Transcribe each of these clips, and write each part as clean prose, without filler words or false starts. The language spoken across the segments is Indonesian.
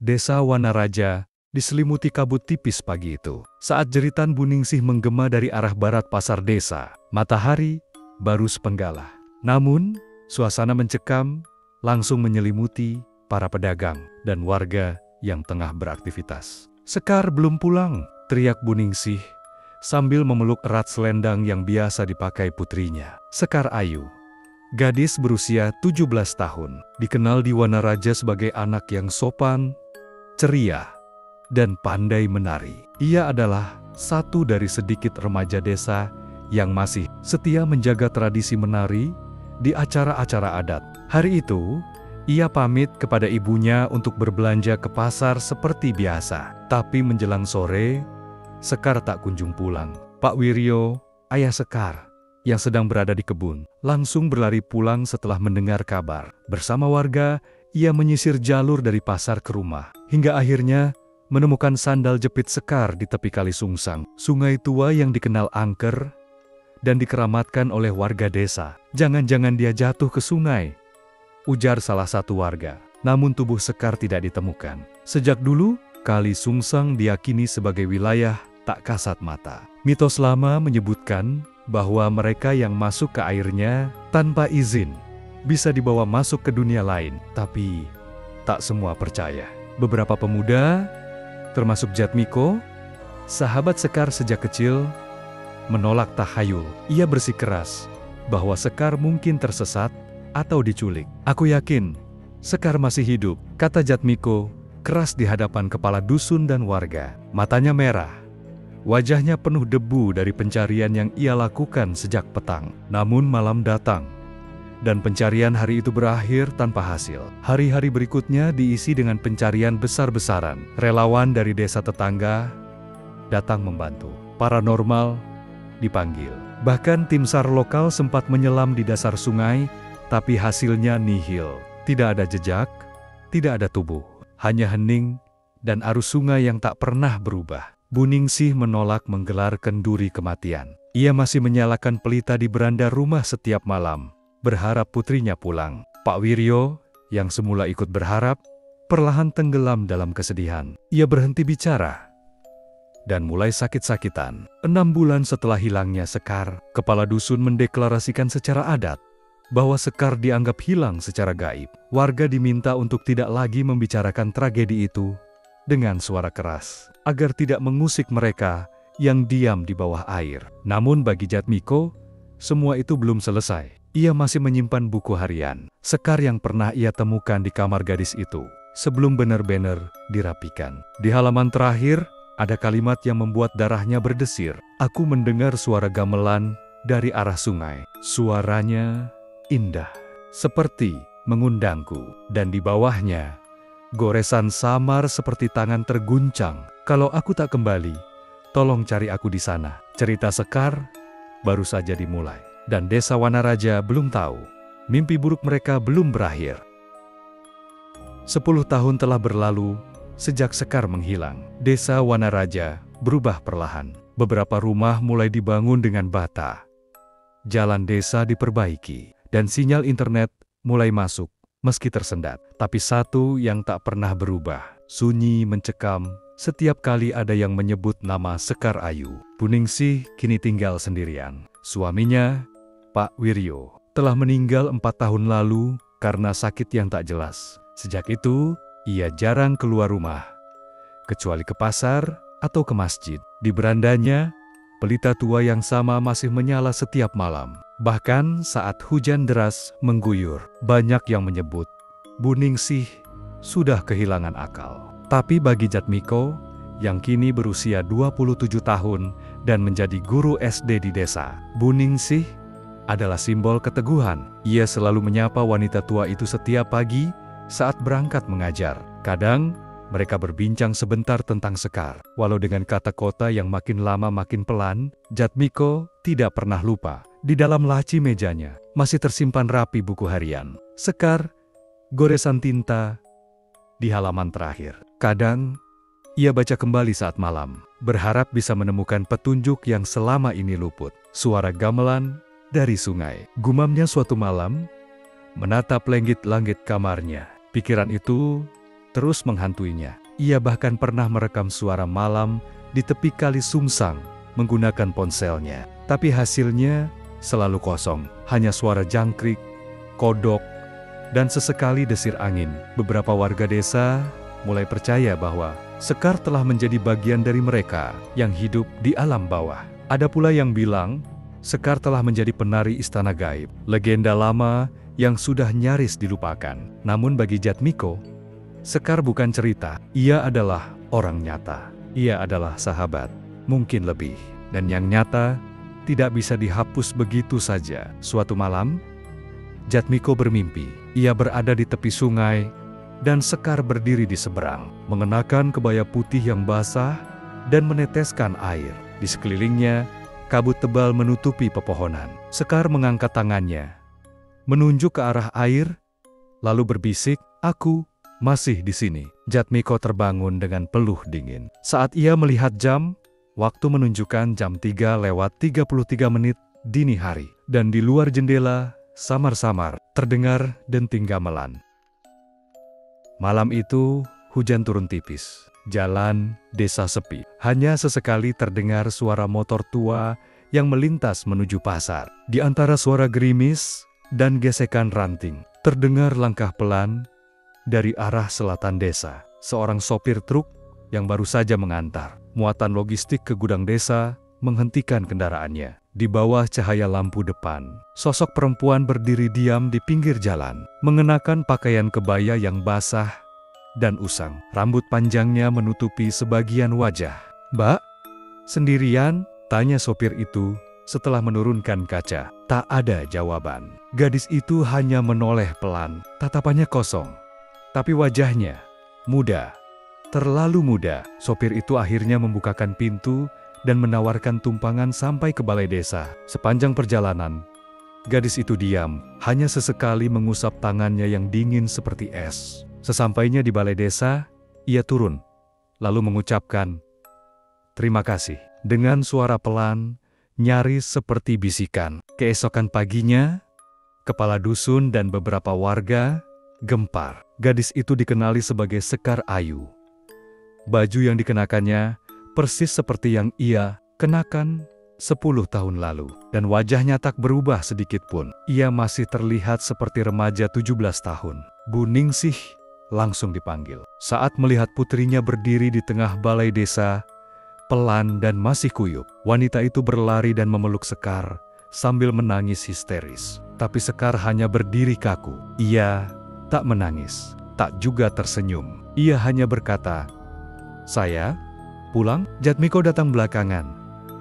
Desa Wanaraja diselimuti kabut tipis pagi itu. Saat jeritan Buningsih menggema dari arah barat pasar desa, matahari baru sepenggalah. Namun, suasana mencekam langsung menyelimuti para pedagang dan warga yang tengah beraktivitas. "Sekar belum pulang," teriak Buningsih sambil memeluk erat selendang yang biasa dipakai putrinya. Sekar Ayu, gadis berusia 17 tahun, dikenal di Wanaraja sebagai anak yang sopan, ceria, dan pandai menari. Ia adalah satu dari sedikit remaja desa yang masih setia menjaga tradisi menari di acara-acara adat. Hari itu, ia pamit kepada ibunya untuk berbelanja ke pasar seperti biasa. Tapi menjelang sore, Sekar tak kunjung pulang. Pak Wiryo, ayah Sekar, yang sedang berada di kebun, langsung berlari pulang setelah mendengar kabar. Bersama warga, ia menyisir jalur dari pasar ke rumah, hingga akhirnya menemukan sandal jepit Sekar di tepi Kali Sungsang, sungai tua yang dikenal angker dan dikeramatkan oleh warga desa. "Jangan-jangan dia jatuh ke sungai," ujar salah satu warga. Namun tubuh Sekar tidak ditemukan. Sejak dulu, Kali Sungsang diyakini sebagai wilayah tak kasat mata. Mitos lama menyebutkan bahwa mereka yang masuk ke airnya tanpa izin bisa dibawa masuk ke dunia lain. Tapi tak semua percaya. Beberapa pemuda, termasuk Jatmiko, sahabat Sekar sejak kecil, menolak tahayul. Ia bersikeras bahwa Sekar mungkin tersesat atau diculik. "Aku yakin Sekar masih hidup," kata Jatmiko keras di hadapan kepala dusun dan warga. Matanya merah. Wajahnya penuh debu dari pencarian yang ia lakukan sejak petang. Namun malam datang, dan pencarian hari itu berakhir tanpa hasil. Hari-hari berikutnya diisi dengan pencarian besar-besaran. Relawan dari desa tetangga datang membantu. Paranormal dipanggil. Bahkan tim SAR lokal sempat menyelam di dasar sungai, tapi hasilnya nihil. Tidak ada jejak, tidak ada tubuh, hanya hening dan arus sungai yang tak pernah berubah. Buningsih menolak menggelar kenduri kematian. Ia masih menyalakan pelita di beranda rumah setiap malam, berharap putrinya pulang. Pak Wiryo, yang semula ikut berharap, perlahan tenggelam dalam kesedihan. Ia berhenti bicara dan mulai sakit-sakitan. 6 bulan setelah hilangnya Sekar, kepala dusun mendeklarasikan secara adat bahwa Sekar dianggap hilang secara gaib. Warga diminta untuk tidak lagi membicarakan tragedi itu dengan suara keras, agar tidak mengusik mereka yang diam di bawah air. Namun bagi Jatmiko, semua itu belum selesai. Ia masih menyimpan buku harian Sekar yang pernah ia temukan di kamar gadis itu, sebelum benar-benar dirapikan. Di halaman terakhir, ada kalimat yang membuat darahnya berdesir. "Aku mendengar suara gamelan dari arah sungai. Suaranya indah, seperti mengundangku." Dan di bawahnya, goresan samar seperti tangan terguncang. "Kalau aku tak kembali, tolong cari aku di sana." Cerita Sekar baru saja dimulai, dan desa Wanaraja belum tahu. Mimpi buruk mereka belum berakhir. 10 tahun telah berlalu sejak Sekar menghilang. Desa Wanaraja berubah perlahan. Beberapa rumah mulai dibangun dengan bata. Jalan desa diperbaiki, dan sinyal internet mulai masuk meski tersendat. Tapi satu yang tak pernah berubah, sunyi mencekam setiap kali ada yang menyebut nama Sekar Ayu. Buningsih kini tinggal sendirian. Suaminya, Pak Wiryo, telah meninggal 4 tahun lalu karena sakit yang tak jelas. Sejak itu, ia jarang keluar rumah, kecuali ke pasar atau ke masjid. Di berandanya, pelita tua yang sama masih menyala setiap malam. Bahkan saat hujan deras mengguyur, banyak yang menyebut Buningsih sudah kehilangan akal. Tapi bagi Jatmiko, yang kini berusia 27 tahun dan menjadi guru SD di desa, Buningsih adalah simbol keteguhan. Ia selalu menyapa wanita tua itu setiap pagi saat berangkat mengajar. Kadang, mereka berbincang sebentar tentang Sekar. Walau dengan kata kota yang makin lama makin pelan, Jatmiko tidak pernah lupa. Di dalam laci mejanya, masih tersimpan rapi buku harian Sekar, goresan tinta di halaman terakhir. Kadang, ia baca kembali saat malam, berharap bisa menemukan petunjuk yang selama ini luput. Suara gamelan dari sungai, gumamnya suatu malam, menatap langit-langit kamarnya. Pikiran itu terus menghantuinya. Ia bahkan pernah merekam suara malam di tepi kali Sungsang menggunakan ponselnya. Tapi hasilnya selalu kosong, hanya suara jangkrik, kodok, dan sesekali desir angin. Beberapa warga desa mulai percaya bahwa Sekar telah menjadi bagian dari mereka yang hidup di alam bawah. Ada pula yang bilang Sekar telah menjadi penari istana gaib, legenda lama yang sudah nyaris dilupakan. Namun bagi Jatmiko, Sekar bukan cerita, ia adalah orang nyata. Ia adalah sahabat, mungkin lebih. Dan yang nyata tidak bisa dihapus begitu saja. Suatu malam, Jatmiko bermimpi. Ia berada di tepi sungai dan Sekar berdiri di seberang, mengenakan kebaya putih yang basah dan meneteskan air. Di sekelilingnya, kabut tebal menutupi pepohonan. Sekar mengangkat tangannya, menunjuk ke arah air, lalu berbisik, "Aku masih di sini." Jatmiko terbangun dengan peluh dingin. Saat ia melihat jam, waktu menunjukkan jam 3:33 dini hari. Dan di luar jendela, samar-samar terdengar denting gamelan. Malam itu, hujan turun tipis. Jalan desa sepi. Hanya sesekali terdengar suara motor tua yang melintas menuju pasar. Di antara suara gerimis dan gesekan ranting, terdengar langkah pelan dari arah selatan desa. Seorang sopir truk yang baru saja mengantar muatan logistik ke gudang desa menghentikan kendaraannya. Di bawah cahaya lampu depan, sosok perempuan berdiri diam di pinggir jalan, mengenakan pakaian kebaya yang basah dan usang. Rambut panjangnya menutupi sebagian wajah. "Mbak, sendirian?" tanya sopir itu setelah menurunkan kaca. Tak ada jawaban. Gadis itu hanya menoleh pelan, tatapannya kosong. Tapi wajahnya muda, terlalu muda. Sopir itu akhirnya membukakan pintu dan menawarkan tumpangan sampai ke balai desa. Sepanjang perjalanan, gadis itu diam, hanya sesekali mengusap tangannya yang dingin seperti es. Sesampainya di balai desa, ia turun, lalu mengucapkan, "Terima kasih," dengan suara pelan, nyaris seperti bisikan. Keesokan paginya, kepala dusun dan beberapa warga gempar. Gadis itu dikenali sebagai Sekar Ayu. Baju yang dikenakannya persis seperti yang ia kenakan 10 tahun lalu. Dan wajahnya tak berubah sedikit pun. Ia masih terlihat seperti remaja 17 tahun. Bu Ningsih langsung dipanggil. Saat melihat putrinya berdiri di tengah balai desa, pelan dan masih kuyup, wanita itu berlari dan memeluk Sekar sambil menangis histeris. Tapi Sekar hanya berdiri kaku. Ia tak menangis, tak juga tersenyum. Ia hanya berkata, "Saya pulang." Jatmiko datang belakangan,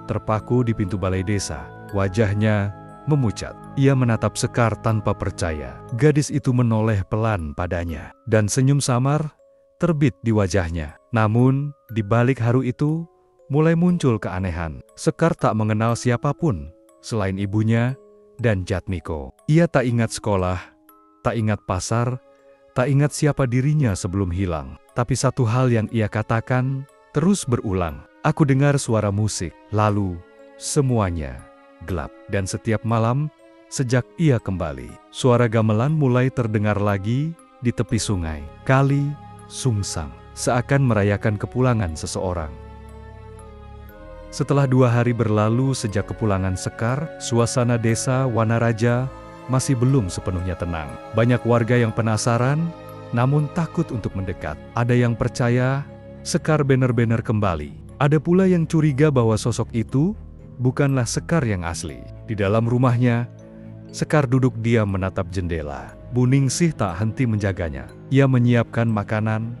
terpaku di pintu balai desa. Wajahnya memucat. Ia menatap Sekar tanpa percaya. Gadis itu menoleh pelan padanya, dan senyum samar terbit di wajahnya. Namun, di balik haru itu, mulai muncul keanehan. Sekar tak mengenal siapapun selain ibunya dan Jatmiko. Ia tak ingat sekolah, tak ingat pasar, tak ingat siapa dirinya sebelum hilang. Tapi satu hal yang ia katakan terus berulang, "Aku dengar suara musik." Lalu, semuanya gelap. Dan setiap malam, sejak ia kembali, suara gamelan mulai terdengar lagi di tepi sungai. Kali Sungsang, seakan merayakan kepulangan seseorang. Setelah 2 hari berlalu sejak kepulangan Sekar, suasana desa Wanaraja masih belum sepenuhnya tenang. Banyak warga yang penasaran, namun takut untuk mendekat. Ada yang percaya Sekar benar-benar kembali. Ada pula yang curiga bahwa sosok itu bukanlah Sekar yang asli. Di dalam rumahnya, Sekar duduk diam menatap jendela. Bu Ningsih tak henti menjaganya. Ia menyiapkan makanan,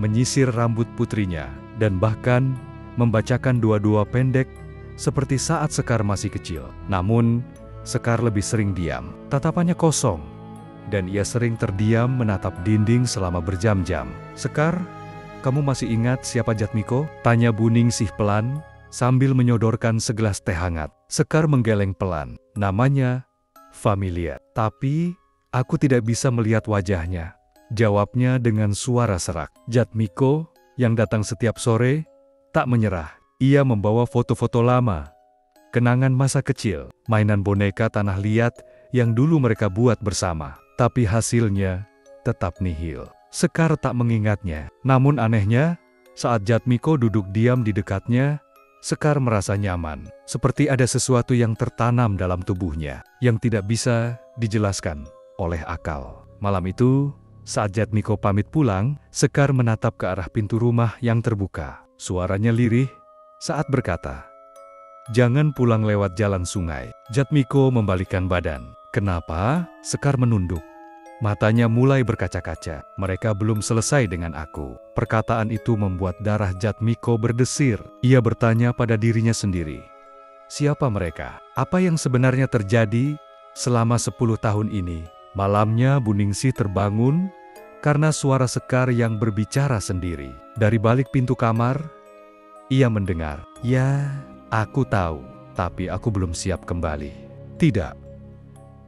menyisir rambut putrinya, dan bahkan membacakan dua-dua pendek seperti saat Sekar masih kecil. Namun, Sekar lebih sering diam. Tatapannya kosong, dan ia sering terdiam menatap dinding selama berjam-jam. "Sekar, kamu masih ingat siapa Jatmiko?" tanya Bu Ningsih pelan, sambil menyodorkan segelas teh hangat. Sekar menggeleng pelan. Namanya familiar, tapi aku tidak bisa melihat wajahnya, jawabnya dengan suara serak. Jatmiko, yang datang setiap sore, tak menyerah. Ia membawa foto-foto lama, kenangan masa kecil, mainan boneka tanah liat yang dulu mereka buat bersama. Tapi hasilnya tetap nihil. Sekar tak mengingatnya. Namun anehnya, saat Jatmiko duduk diam di dekatnya, Sekar merasa nyaman, seperti ada sesuatu yang tertanam dalam tubuhnya, yang tidak bisa dijelaskan oleh akal. Malam itu, saat Jatmiko pamit pulang, Sekar menatap ke arah pintu rumah yang terbuka. Suaranya lirih saat berkata, "Jangan pulang lewat jalan sungai." Jatmiko membalikkan badan. "Kenapa?" Sekar menunduk. Matanya mulai berkaca-kaca. "Mereka belum selesai dengan aku." Perkataan itu membuat darah Jatmiko berdesir. Ia bertanya pada dirinya sendiri. Siapa mereka? Apa yang sebenarnya terjadi selama 10 tahun ini? Malamnya Buningsih terbangun karena suara Sekar yang berbicara sendiri. Dari balik pintu kamar, ia mendengar, "Ya, aku tahu, tapi aku belum siap kembali." Tidak,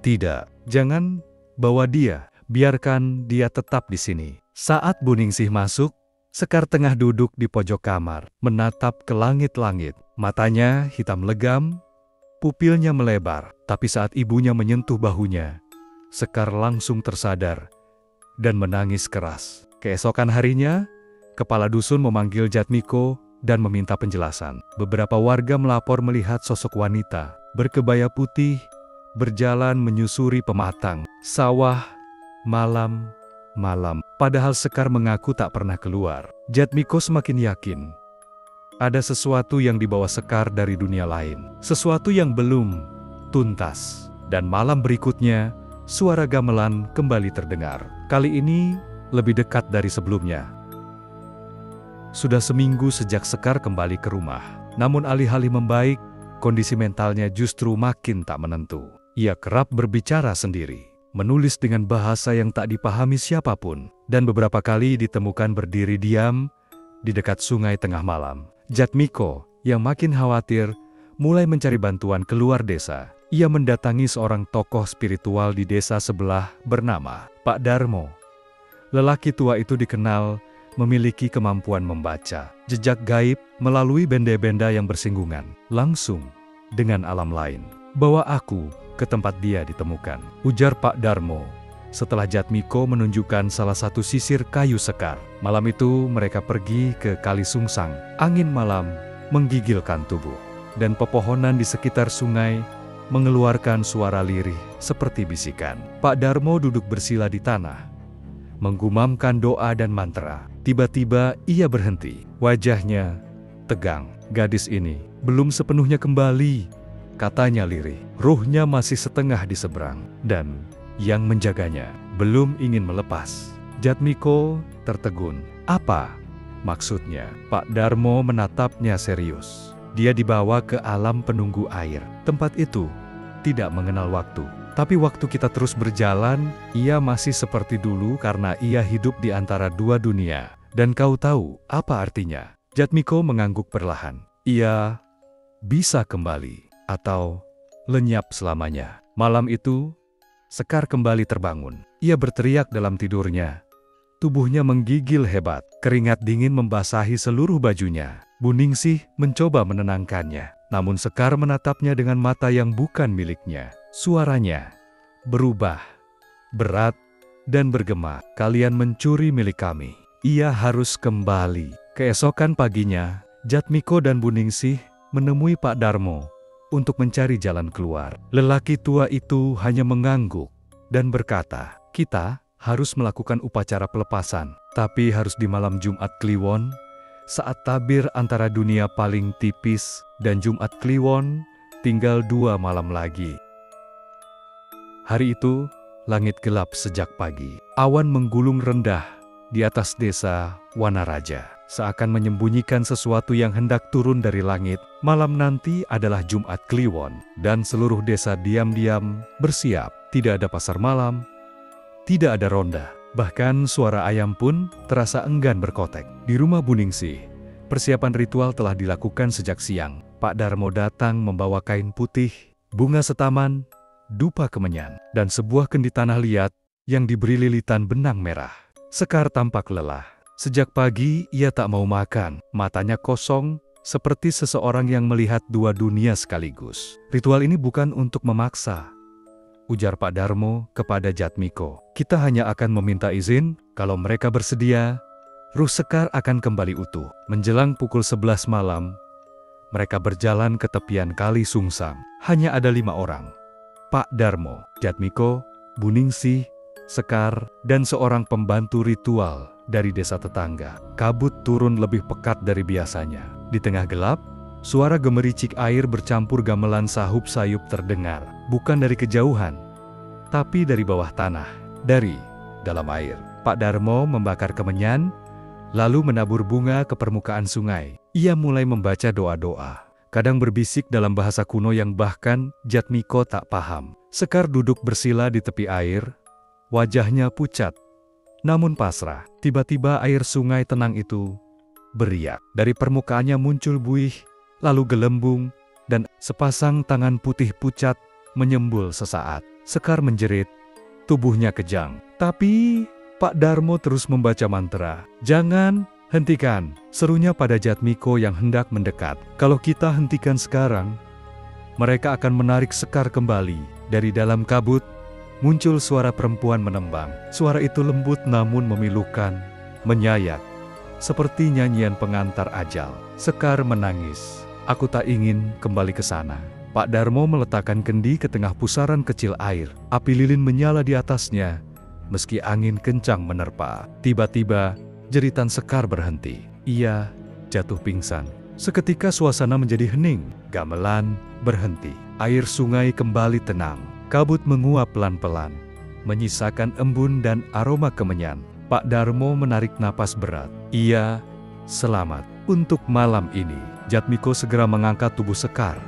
tidak, jangan bawa dia, biarkan dia tetap di sini. Saat Buningsih masuk, Sekar tengah duduk di pojok kamar, menatap ke langit-langit. Matanya hitam legam, pupilnya melebar. Tapi saat ibunya menyentuh bahunya, Sekar langsung tersadar dan menangis keras. Keesokan harinya, kepala dusun memanggil Jatmiko dan meminta penjelasan. Beberapa warga melapor melihat sosok wanita berkebaya putih berjalan menyusuri pematang sawah malam-malam. Padahal Sekar mengaku tak pernah keluar. Jatmiko semakin yakin ada sesuatu yang dibawa Sekar dari dunia lain, sesuatu yang belum tuntas. Dan malam berikutnya, suara gamelan kembali terdengar. Kali ini lebih dekat dari sebelumnya. Sudah seminggu sejak Sekar kembali ke rumah. Namun alih-alih membaik, kondisi mentalnya justru makin tak menentu. Ia kerap berbicara sendiri, menulis dengan bahasa yang tak dipahami siapapun, dan beberapa kali ditemukan berdiri diam di dekat sungai tengah malam. Jatmiko, yang makin khawatir, mulai mencari bantuan keluar desa. Ia mendatangi seorang tokoh spiritual di desa sebelah bernama Pak Darmo. Lelaki tua itu dikenal memiliki kemampuan membaca jejak gaib melalui benda-benda yang bersinggungan langsung dengan alam lain. "Bawa aku ke tempat dia ditemukan," ujar Pak Darmo setelah Jatmiko menunjukkan salah satu sisir kayu Sekar. Malam itu mereka pergi ke Kali Sungsang. Angin malam menggigilkan tubuh, dan pepohonan di sekitar sungai mengeluarkan suara lirih seperti bisikan. Pak Darmo duduk bersila di tanah, menggumamkan doa dan mantra. Tiba-tiba ia berhenti. Wajahnya tegang. "Gadis ini belum sepenuhnya kembali," katanya lirih. "Ruhnya masih setengah di seberang, dan yang menjaganya belum ingin melepas." Jatmiko tertegun. "Apa maksudnya?" Pak Darmo menatapnya serius. "Dia dibawa ke alam penunggu air. Tempat itu tidak mengenal waktu. Tapi waktu kita terus berjalan, ia masih seperti dulu karena ia hidup di antara dua dunia. Dan kau tahu apa artinya?" Jatmiko mengangguk perlahan. "Ia bisa kembali atau lenyap selamanya." Malam itu, Sekar kembali terbangun. Ia berteriak dalam tidurnya. Tubuhnya menggigil hebat. Keringat dingin membasahi seluruh bajunya. Buningsih mencoba menenangkannya. Namun Sekar menatapnya dengan mata yang bukan miliknya. Suaranya berubah, berat, dan bergema. "Kalian mencuri milik kami. Ia harus kembali." Keesokan paginya, Jatmiko dan Buningsih menemui Pak Darmo untuk mencari jalan keluar. Lelaki tua itu hanya mengangguk dan berkata, "Kita harus melakukan upacara pelepasan, tapi harus di malam Jumat Kliwon, saat tabir antara dunia paling tipis dan Jumat Kliwon tinggal 2 malam lagi." Hari itu, langit gelap sejak pagi. Awan menggulung rendah di atas desa Wanaraja, seakan menyembunyikan sesuatu yang hendak turun dari langit. Malam nanti adalah Jumat Kliwon, dan seluruh desa diam-diam bersiap. Tidak ada pasar malam, tidak ada ronda. Bahkan suara ayam pun terasa enggan berkotek. Di rumah Buningsih, persiapan ritual telah dilakukan sejak siang. Pak Darmo datang membawa kain putih, bunga setaman, dupa kemenyan, dan sebuah kendi tanah liat yang diberi lilitan benang merah. Sekar tampak lelah. Sejak pagi ia tak mau makan, matanya kosong, seperti seseorang yang melihat dua dunia sekaligus. Ritual ini bukan untuk memaksa, ujar Pak Darmo kepada Jatmiko. Kita hanya akan meminta izin, kalau mereka bersedia, ruh Sekar akan kembali utuh. Menjelang pukul 11 malam, mereka berjalan ke tepian kali Sungsang. Hanya ada 5 orang. Pak Darmo, Jatmiko, Buningsih, Sekar, dan seorang pembantu ritual dari desa tetangga. Kabut turun lebih pekat dari biasanya. Di tengah gelap, suara gemericik air bercampur gamelan sahup sayup terdengar. Bukan dari kejauhan, tapi dari bawah tanah, dari dalam air. Pak Darmo membakar kemenyan, lalu menabur bunga ke permukaan sungai. Ia mulai membaca doa-doa, kadang berbisik dalam bahasa kuno yang bahkan Jatmiko tak paham. Sekar duduk bersila di tepi air, wajahnya pucat, namun pasrah. Tiba-tiba air sungai tenang itu beriak. Dari permukaannya muncul buih, lalu gelembung, dan sepasang tangan putih pucat menyembul sesaat. Sekar menjerit, tubuhnya kejang. Tapi Pak Darmo terus membaca mantra. Jangan, hentikan, serunya pada Jatmiko yang hendak mendekat. Kalau kita hentikan sekarang, mereka akan menarik Sekar kembali. Dari dalam kabut, muncul suara perempuan menembang. Suara itu lembut namun memilukan, menyayat, seperti nyanyian pengantar ajal. Sekar menangis. Aku tak ingin kembali ke sana. Pak Darmo meletakkan kendi ke tengah pusaran kecil air. Api lilin menyala di atasnya, meski angin kencang menerpa. Tiba-tiba, jeritan Sekar berhenti. Ia jatuh pingsan. Seketika suasana menjadi hening. Gamelan berhenti. Air sungai kembali tenang. Kabut menguap pelan-pelan, menyisakan embun dan aroma kemenyan. Pak Darmo menarik napas berat. Ia selamat. Untuk malam ini, Jatmiko segera mengangkat tubuh Sekar.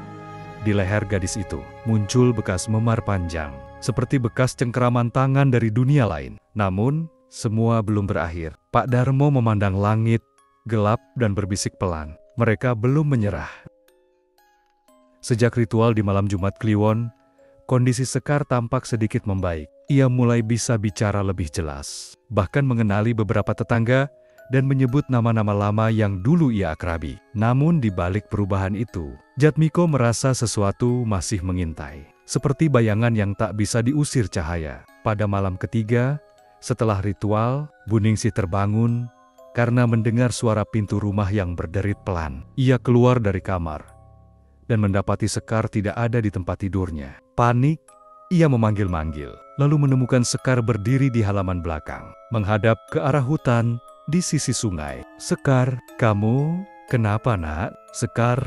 Di leher gadis itu muncul bekas memar panjang, seperti bekas cengkeraman tangan dari dunia lain. Namun, semua belum berakhir. Pak Darmo memandang langit, gelap dan berbisik pelan. Mereka belum menyerah. Sejak ritual di malam Jumat Kliwon, kondisi Sekar tampak sedikit membaik. Ia mulai bisa bicara lebih jelas, bahkan mengenali beberapa tetangga dan menyebut nama-nama lama yang dulu ia akrabi. Namun di balik perubahan itu, Jatmiko merasa sesuatu masih mengintai. Seperti bayangan yang tak bisa diusir cahaya. Pada malam ketiga, setelah ritual, Buningsih terbangun karena mendengar suara pintu rumah yang berderit pelan. Ia keluar dari kamar dan mendapati Sekar tidak ada di tempat tidurnya. Panik, ia memanggil-manggil, lalu menemukan Sekar berdiri di halaman belakang, menghadap ke arah hutan di sisi sungai. Sekar, kamu kenapa nak? Sekar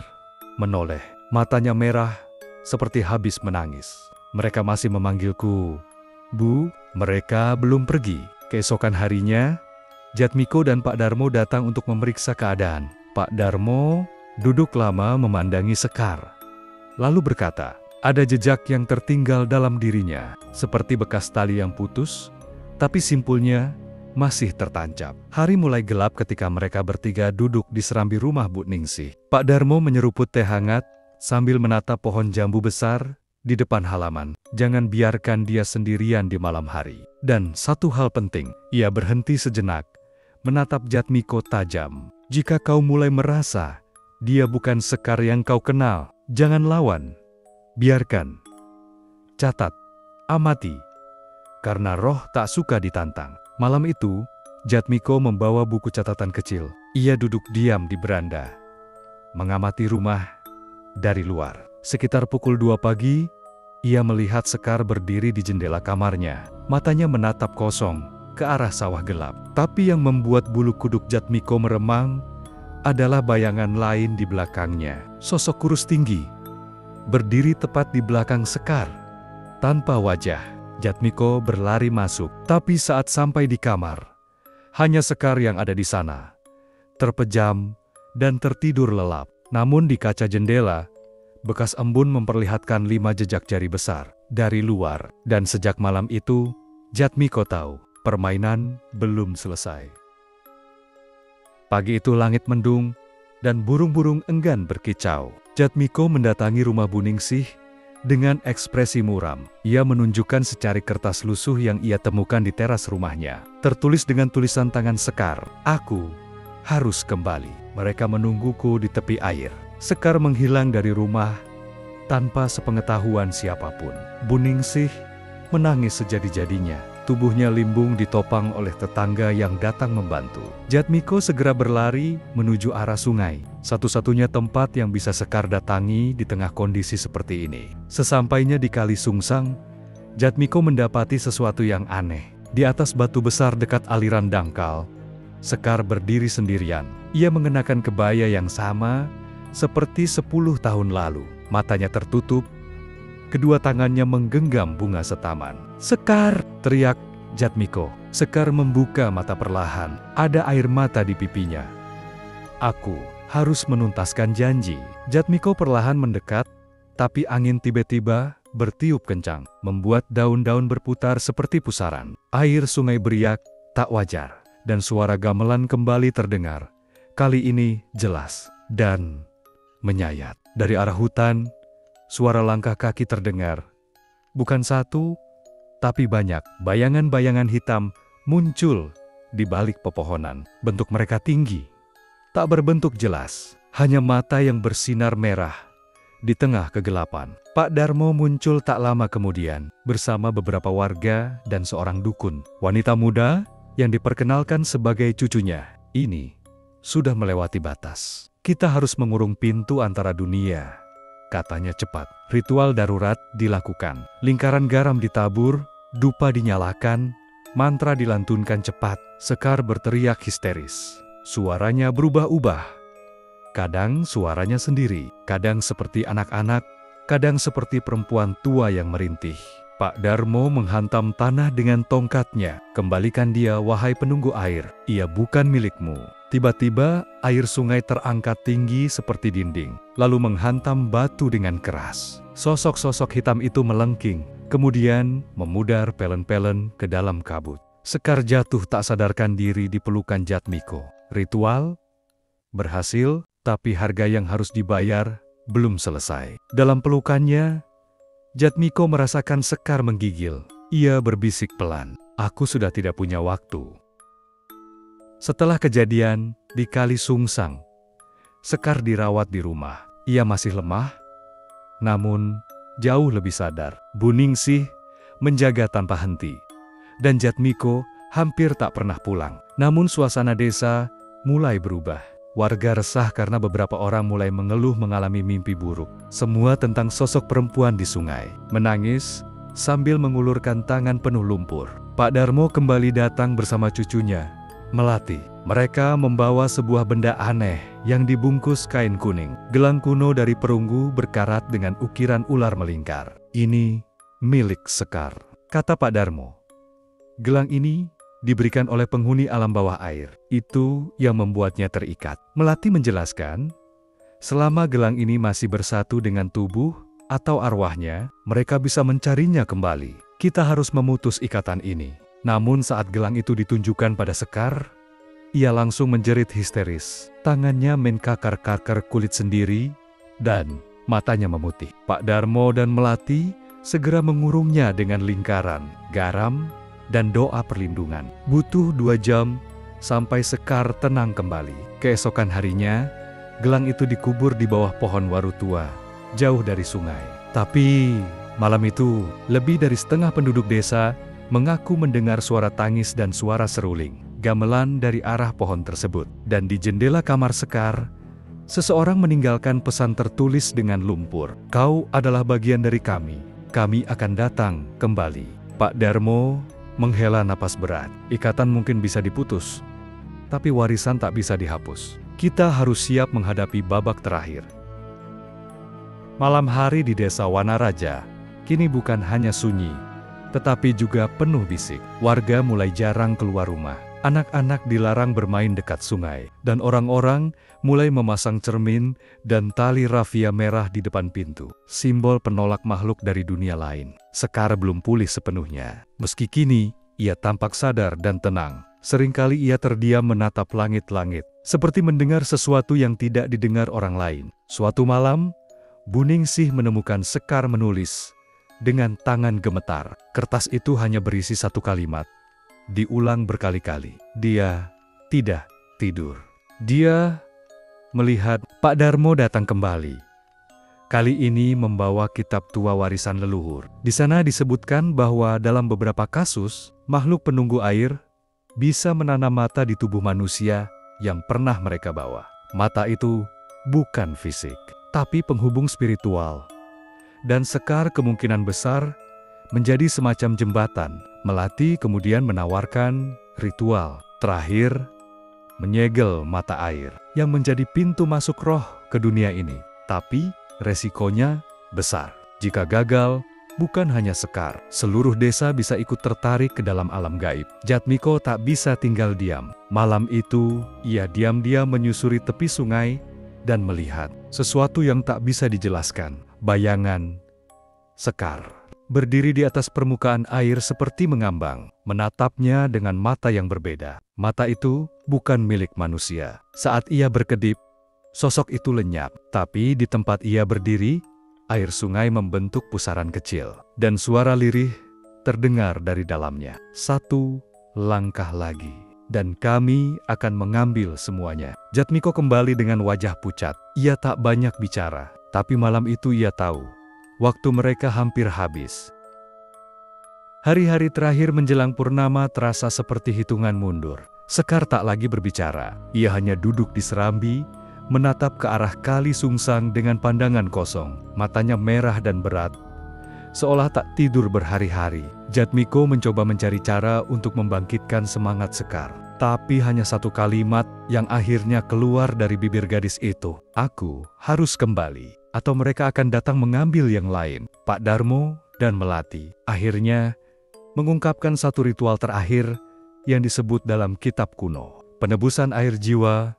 menoleh, matanya merah seperti habis menangis. Mereka masih memanggilku, Bu. Mereka belum pergi. Keesokan harinya, Jatmiko dan Pak Darmo datang untuk memeriksa keadaan. Pak Darmo duduk lama memandangi Sekar, lalu berkata, ada jejak yang tertinggal dalam dirinya, seperti bekas tali yang putus, tapi simpulnya masih tertancap. Hari mulai gelap ketika mereka bertiga duduk di serambi rumah Buningsih. Pak Darmo menyeruput teh hangat sambil menatap pohon jambu besar di depan halaman. Jangan biarkan dia sendirian di malam hari. Dan satu hal penting, ia berhenti sejenak, menatap Jatmiko tajam. Jika kau mulai merasa dia bukan Sekar yang kau kenal, jangan lawan. Biarkan. Catat. Amati. Karena roh tak suka ditantang. Malam itu, Jatmiko membawa buku catatan kecil. Ia duduk diam di beranda, mengamati rumah dari luar. Sekitar pukul 2 pagi, ia melihat Sekar berdiri di jendela kamarnya. Matanya menatap kosong ke arah sawah gelap. Tapi yang membuat bulu kuduk Jatmiko meremang adalah bayangan lain di belakangnya. Sosok kurus tinggi, berdiri tepat di belakang Sekar. Tanpa wajah, Jatmiko berlari masuk. Tapi saat sampai di kamar, hanya Sekar yang ada di sana, terpejam dan tertidur lelap. Namun di kaca jendela, bekas embun memperlihatkan 5 jejak jari besar dari luar. Dan sejak malam itu, Jatmiko tahu permainan belum selesai. Pagi itu langit mendung dan burung-burung enggan berkicau. Jatmiko mendatangi rumah Buningsih dengan ekspresi muram. Ia menunjukkan secari kertas lusuh yang ia temukan di teras rumahnya. Tertulis dengan tulisan tangan Sekar, "Aku harus kembali. Mereka menungguku di tepi air." Sekar menghilang dari rumah tanpa sepengetahuan siapapun. Buningsih menangis sejadi-jadinya. Tubuhnya limbung ditopang oleh tetangga yang datang membantu. Jatmiko segera berlari menuju arah sungai. Satu-satunya tempat yang bisa Sekar datangi di tengah kondisi seperti ini. Sesampainya di Kali Sungsang, Jatmiko mendapati sesuatu yang aneh. Di atas batu besar dekat aliran dangkal, Sekar berdiri sendirian. Ia mengenakan kebaya yang sama seperti 10 tahun lalu. Matanya tertutup, kedua tangannya menggenggam bunga setaman. "Sekar!" teriak Jatmiko. Sekar membuka mata perlahan. Ada air mata di pipinya. "Aku harus menuntaskan janji." Jatmiko perlahan mendekat, tapi angin tiba-tiba bertiup kencang, membuat daun-daun berputar seperti pusaran. Air sungai beriak tak wajar, dan suara gamelan kembali terdengar. Kali ini jelas dan menyayat. Dari arah hutan, suara langkah kaki terdengar. Bukan satu, tapi banyak. Bayangan-bayangan hitam muncul di balik pepohonan. Bentuk mereka tinggi, tak berbentuk jelas. Hanya mata yang bersinar merah di tengah kegelapan. Pak Darmo muncul tak lama kemudian, bersama beberapa warga dan seorang dukun. Wanita muda yang diperkenalkan sebagai cucunya ini sudah melewati batas. "Kita harus mengurung pintu antara dunia," katanya cepat. Ritual darurat dilakukan. Lingkaran garam ditabur, dupa dinyalakan, mantra dilantunkan cepat. Sekar berteriak histeris. Suaranya berubah-ubah. Kadang suaranya sendiri, kadang seperti anak-anak, kadang seperti perempuan tua yang merintih. Pak Darmo menghantam tanah dengan tongkatnya. "Kembalikan dia, wahai penunggu air. Ia bukan milikmu." Tiba-tiba, air sungai terangkat tinggi seperti dinding, lalu menghantam batu dengan keras. Sosok-sosok hitam itu melengking, kemudian memudar pelen-pelen ke dalam kabut. Sekar jatuh tak sadarkan diri di pelukan Jatmiko. Ritual berhasil, tapi harga yang harus dibayar belum selesai. Dalam pelukannya, Jatmiko merasakan Sekar menggigil. Ia berbisik pelan, "Aku sudah tidak punya waktu." Setelah kejadian di Kali Sungsang, Sekar dirawat di rumah. Ia masih lemah, namun jauh lebih sadar. Buningsih menjaga tanpa henti, dan Jatmiko hampir tak pernah pulang. Namun suasana desa mulai berubah. Warga resah karena beberapa orang mulai mengeluh mengalami mimpi buruk. Semua tentang sosok perempuan di sungai, menangis sambil mengulurkan tangan penuh lumpur. Pak Darmo kembali datang bersama cucunya, Melati. Mereka membawa sebuah benda aneh yang dibungkus kain kuning. Gelang kuno dari perunggu berkarat dengan ukiran ular melingkar. "Ini milik Sekar," kata Pak Darmo. "Gelang ini diberikan oleh penghuni alam bawah air. Itu yang membuatnya terikat." Melati menjelaskan, selama gelang ini masih bersatu dengan tubuh atau arwahnya, mereka bisa mencarinya kembali. Kita harus memutus ikatan ini. Namun saat gelang itu ditunjukkan pada Sekar, ia langsung menjerit histeris. Tangannya menkakar-kakar kulit sendiri, dan matanya memutih. Pak Darmo dan Melati segera mengurungnya dengan lingkaran, garam, dan doa perlindungan. Butuh 2 jam sampai Sekar tenang kembali. Keesokan harinya, gelang itu dikubur di bawah pohon waru tua, jauh dari sungai. Tapi malam itu, lebih dari setengah penduduk desa mengaku mendengar suara tangis dan suara seruling gamelan dari arah pohon tersebut. Dan di jendela kamar Sekar, seseorang meninggalkan pesan tertulis dengan lumpur. "Kau adalah bagian dari kami. Kami akan datang kembali." Pak Darmo menghela napas berat. Ikatan mungkin bisa diputus, tapi warisan tak bisa dihapus. Kita harus siap menghadapi babak terakhir. Malam hari di desa Wanaraja kini bukan hanya sunyi, tetapi juga penuh bisik. Warga mulai jarang keluar rumah. Anak-anak dilarang bermain dekat sungai, dan orang-orang mulai memasang cermin dan tali rafia merah di depan pintu, simbol penolak makhluk dari dunia lain. Sekar belum pulih sepenuhnya. Meski kini ia tampak sadar dan tenang, seringkali ia terdiam menatap langit-langit, seperti mendengar sesuatu yang tidak didengar orang lain. Suatu malam, Buningsih menemukan Sekar menulis dengan tangan gemetar. Kertas itu hanya berisi 1 kalimat. Diulang berkali-kali. Dia tidak tidur. Dia melihat Pak Darmo datang kembali. Kali ini membawa kitab tua warisan leluhur. Di sana disebutkan bahwa dalam beberapa kasus, makhluk penunggu air bisa menanam mata di tubuh manusia yang pernah mereka bawa. Mata itu bukan fisik, tapi penghubung spiritual. Dan Sekar kemungkinan besar menjadi semacam jembatan. Melati kemudian menawarkan ritual terakhir, menyegel mata air yang menjadi pintu masuk roh ke dunia ini. Tapi resikonya besar. Jika gagal, bukan hanya Sekar, seluruh desa bisa ikut tertarik ke dalam alam gaib. Jatmiko tak bisa tinggal diam. Malam itu, ia diam-diam menyusuri tepi sungai dan melihat sesuatu yang tak bisa dijelaskan. Bayangan Sekar berdiri di atas permukaan air seperti mengambang, menatapnya dengan mata yang berbeda. Mata itu bukan milik manusia. Saat ia berkedip, sosok itu lenyap, tapi di tempat ia berdiri, air sungai membentuk pusaran kecil, dan suara lirih terdengar dari dalamnya. 1 langkah lagi, dan kami akan mengambil semuanya. Jatmiko kembali dengan wajah pucat. Ia tak banyak bicara, tapi malam itu ia tahu, waktu mereka hampir habis. Hari-hari terakhir menjelang purnama terasa seperti hitungan mundur. Sekar tak lagi berbicara, ia hanya duduk di serambi, menatap ke arah kali Sungsang dengan pandangan kosong. Matanya merah dan berat, seolah tak tidur berhari-hari. Jatmiko mencoba mencari cara untuk membangkitkan semangat Sekar. Tapi hanya satu kalimat yang akhirnya keluar dari bibir gadis itu. Aku harus kembali, atau mereka akan datang mengambil yang lain. Pak Darmo dan Melati akhirnya mengungkapkan satu ritual terakhir yang disebut dalam kitab kuno, penebusan air jiwa.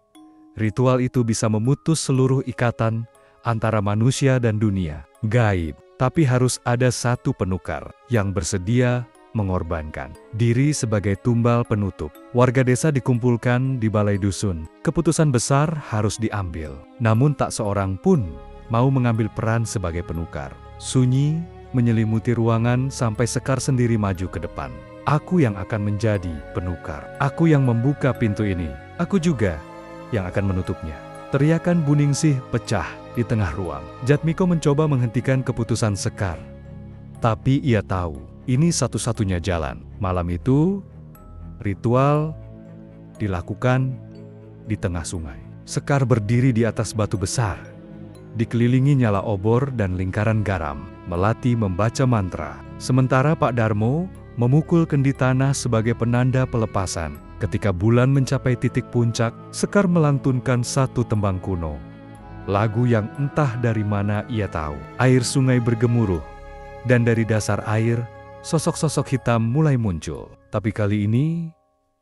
Ritual itu bisa memutus seluruh ikatan antara manusia dan dunia gaib. Tapi harus ada satu penukar yang bersedia mengorbankan diri sebagai tumbal penutup. Warga desa dikumpulkan di balai dusun. Keputusan besar harus diambil. Namun tak seorang pun mau mengambil peran sebagai penukar. Sunyi menyelimuti ruangan sampai Sekar sendiri maju ke depan. Aku yang akan menjadi penukar. Aku yang membuka pintu ini. Aku juga yang akan menutupnya. Teriakan Buningsih pecah di tengah ruang. Jatmiko mencoba menghentikan keputusan Sekar. Tapi ia tahu, ini satu-satunya jalan. Malam itu, ritual dilakukan di tengah sungai. Sekar berdiri di atas batu besar. Dikelilingi nyala obor dan lingkaran garam. Melati membaca mantra. Sementara Pak Darmo memukul kendi tanah sebagai penanda pelepasan. Ketika bulan mencapai titik puncak, Sekar melantunkan satu tembang kuno. Lagu yang entah dari mana ia tahu. Air sungai bergemuruh, dan dari dasar air, sosok-sosok hitam mulai muncul. Tapi kali ini,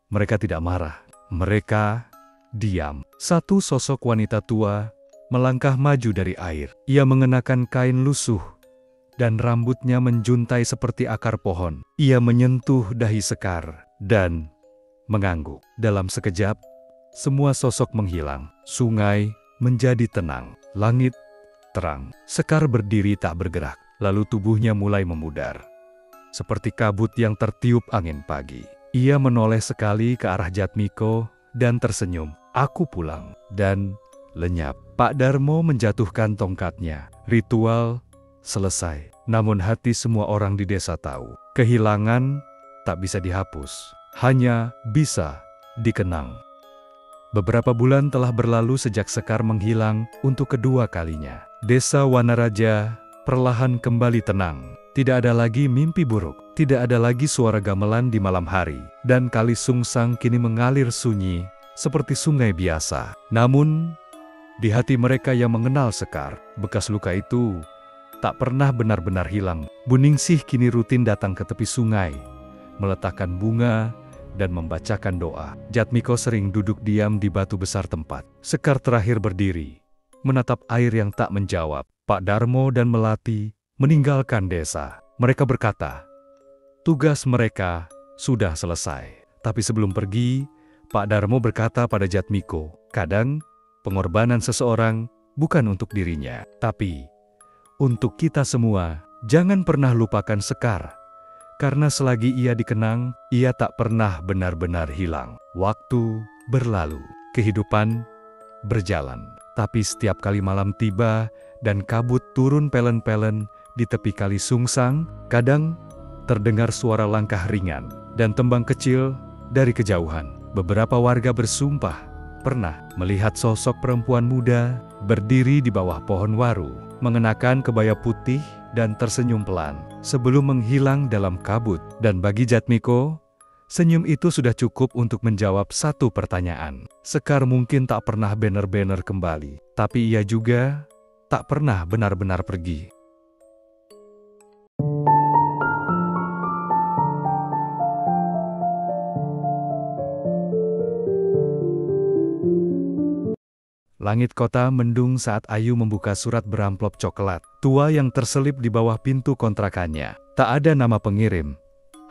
mereka tidak marah. Mereka diam. Satu sosok wanita tua melangkah maju dari air. Ia mengenakan kain lusuh, dan rambutnya menjuntai seperti akar pohon. Ia menyentuh dahi Sekar, dan mengangguk. Dalam sekejap, semua sosok menghilang. Sungai menjadi tenang. Langit terang. Sekar berdiri tak bergerak. Lalu tubuhnya mulai memudar, seperti kabut yang tertiup angin pagi. Ia menoleh sekali ke arah Jatmiko dan tersenyum. Aku pulang. Dan lenyap. Pak Darmo menjatuhkan tongkatnya. Ritual selesai. Namun hati semua orang di desa tahu, kehilangan tak bisa dihapus, hanya bisa dikenang. Beberapa bulan telah berlalu sejak Sekar menghilang untuk kedua kalinya. Desa Wanaraja perlahan kembali tenang. Tidak ada lagi mimpi buruk, tidak ada lagi suara gamelan di malam hari, dan kali Sungsang kini mengalir sunyi seperti sungai biasa. Namun, di hati mereka yang mengenal Sekar, bekas luka itu tak pernah benar-benar hilang. Buningsih kini rutin datang ke tepi sungai, meletakkan bunga dan membacakan doa. Jatmiko sering duduk diam di batu besar tempat. Sekar terakhir berdiri, menatap air yang tak menjawab. Pak Darmo dan Melati meninggalkan desa. Mereka berkata, tugas mereka sudah selesai. Tapi sebelum pergi, Pak Darmo berkata pada Jatmiko, kadang pengorbanan seseorang bukan untuk dirinya, tapi untuk kita semua. Jangan pernah lupakan Sekar, karena selagi ia dikenang, ia tak pernah benar-benar hilang. Waktu berlalu, kehidupan berjalan. Tapi setiap kali malam tiba dan kabut turun pelen-pelen di tepi kali Sungsang. Kadang terdengar suara langkah ringan dan tembang kecil dari kejauhan. Beberapa warga bersumpah pernah melihat sosok perempuan muda berdiri di bawah pohon waru, mengenakan kebaya putih dan tersenyum pelan sebelum menghilang dalam kabut. Dan bagi Jatmiko, senyum itu sudah cukup untuk menjawab satu pertanyaan. Sekar mungkin tak pernah benar-benar kembali, tapi ia juga tak pernah benar-benar pergi. Langit kota mendung saat Ayu membuka surat beramplop coklat tua yang terselip di bawah pintu kontrakannya. Tak ada nama pengirim,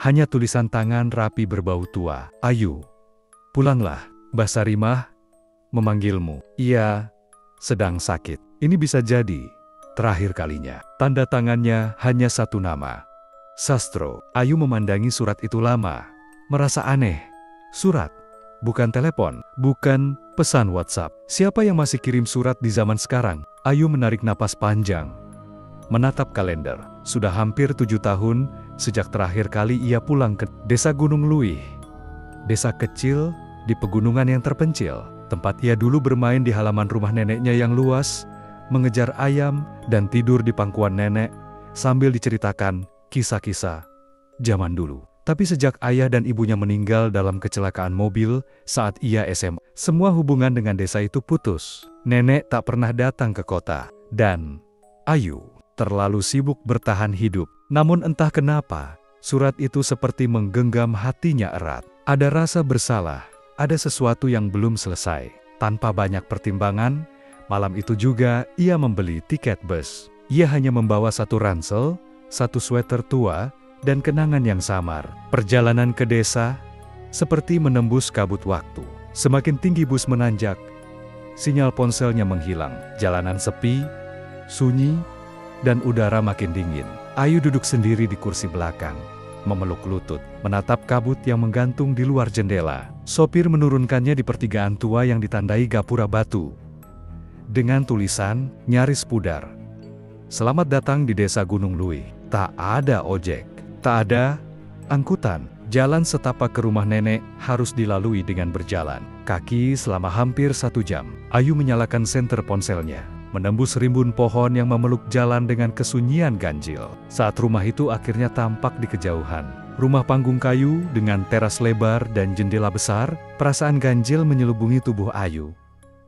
hanya tulisan tangan rapi berbau tua. Ayu, pulanglah, Mbah Sarimah memanggilmu. Ia sedang sakit. Ini bisa jadi terakhir kalinya. Tanda tangannya hanya satu nama, Sastro. Ayu memandangi surat itu lama, merasa aneh. Surat, bukan telepon, bukan pesan WhatsApp. Siapa yang masih kirim surat di zaman sekarang? Ayu menarik napas panjang, menatap kalender. Sudah hampir 7 tahun sejak terakhir kali ia pulang ke desa Gunung Luih. Desa kecil di pegunungan yang terpencil, tempat ia dulu bermain di halaman rumah neneknya yang luas, mengejar ayam dan tidur di pangkuan nenek sambil diceritakan kisah-kisah zaman dulu. Tapi sejak ayah dan ibunya meninggal dalam kecelakaan mobil saat ia SMA, semua hubungan dengan desa itu putus. Nenek tak pernah datang ke kota, dan Ayu terlalu sibuk bertahan hidup. Namun entah kenapa, surat itu seperti menggenggam hatinya erat. Ada rasa bersalah, ada sesuatu yang belum selesai. Tanpa banyak pertimbangan, malam itu juga ia membeli tiket bus. Ia hanya membawa satu ransel, satu sweater tua, dan kenangan yang samar. Perjalanan ke desa seperti menembus kabut waktu. Semakin tinggi bus menanjak, sinyal ponselnya menghilang. Jalanan sepi, sunyi, dan udara makin dingin. Ayu duduk sendiri di kursi belakang, memeluk lutut, menatap kabut yang menggantung di luar jendela. Sopir menurunkannya di pertigaan tua yang ditandai gapura batu dengan tulisan nyaris pudar, "Selamat datang di desa Gunung Luih." Tak ada ojek, tak ada angkutan. Jalan setapak ke rumah nenek harus dilalui dengan berjalan kaki selama hampir 1 jam. Ayu menyalakan senter ponselnya, menembus rimbun pohon yang memeluk jalan dengan kesunyian ganjil. Saat rumah itu akhirnya tampak di kejauhan, rumah panggung kayu dengan teras lebar dan jendela besar, perasaan ganjil menyelubungi tubuh Ayu.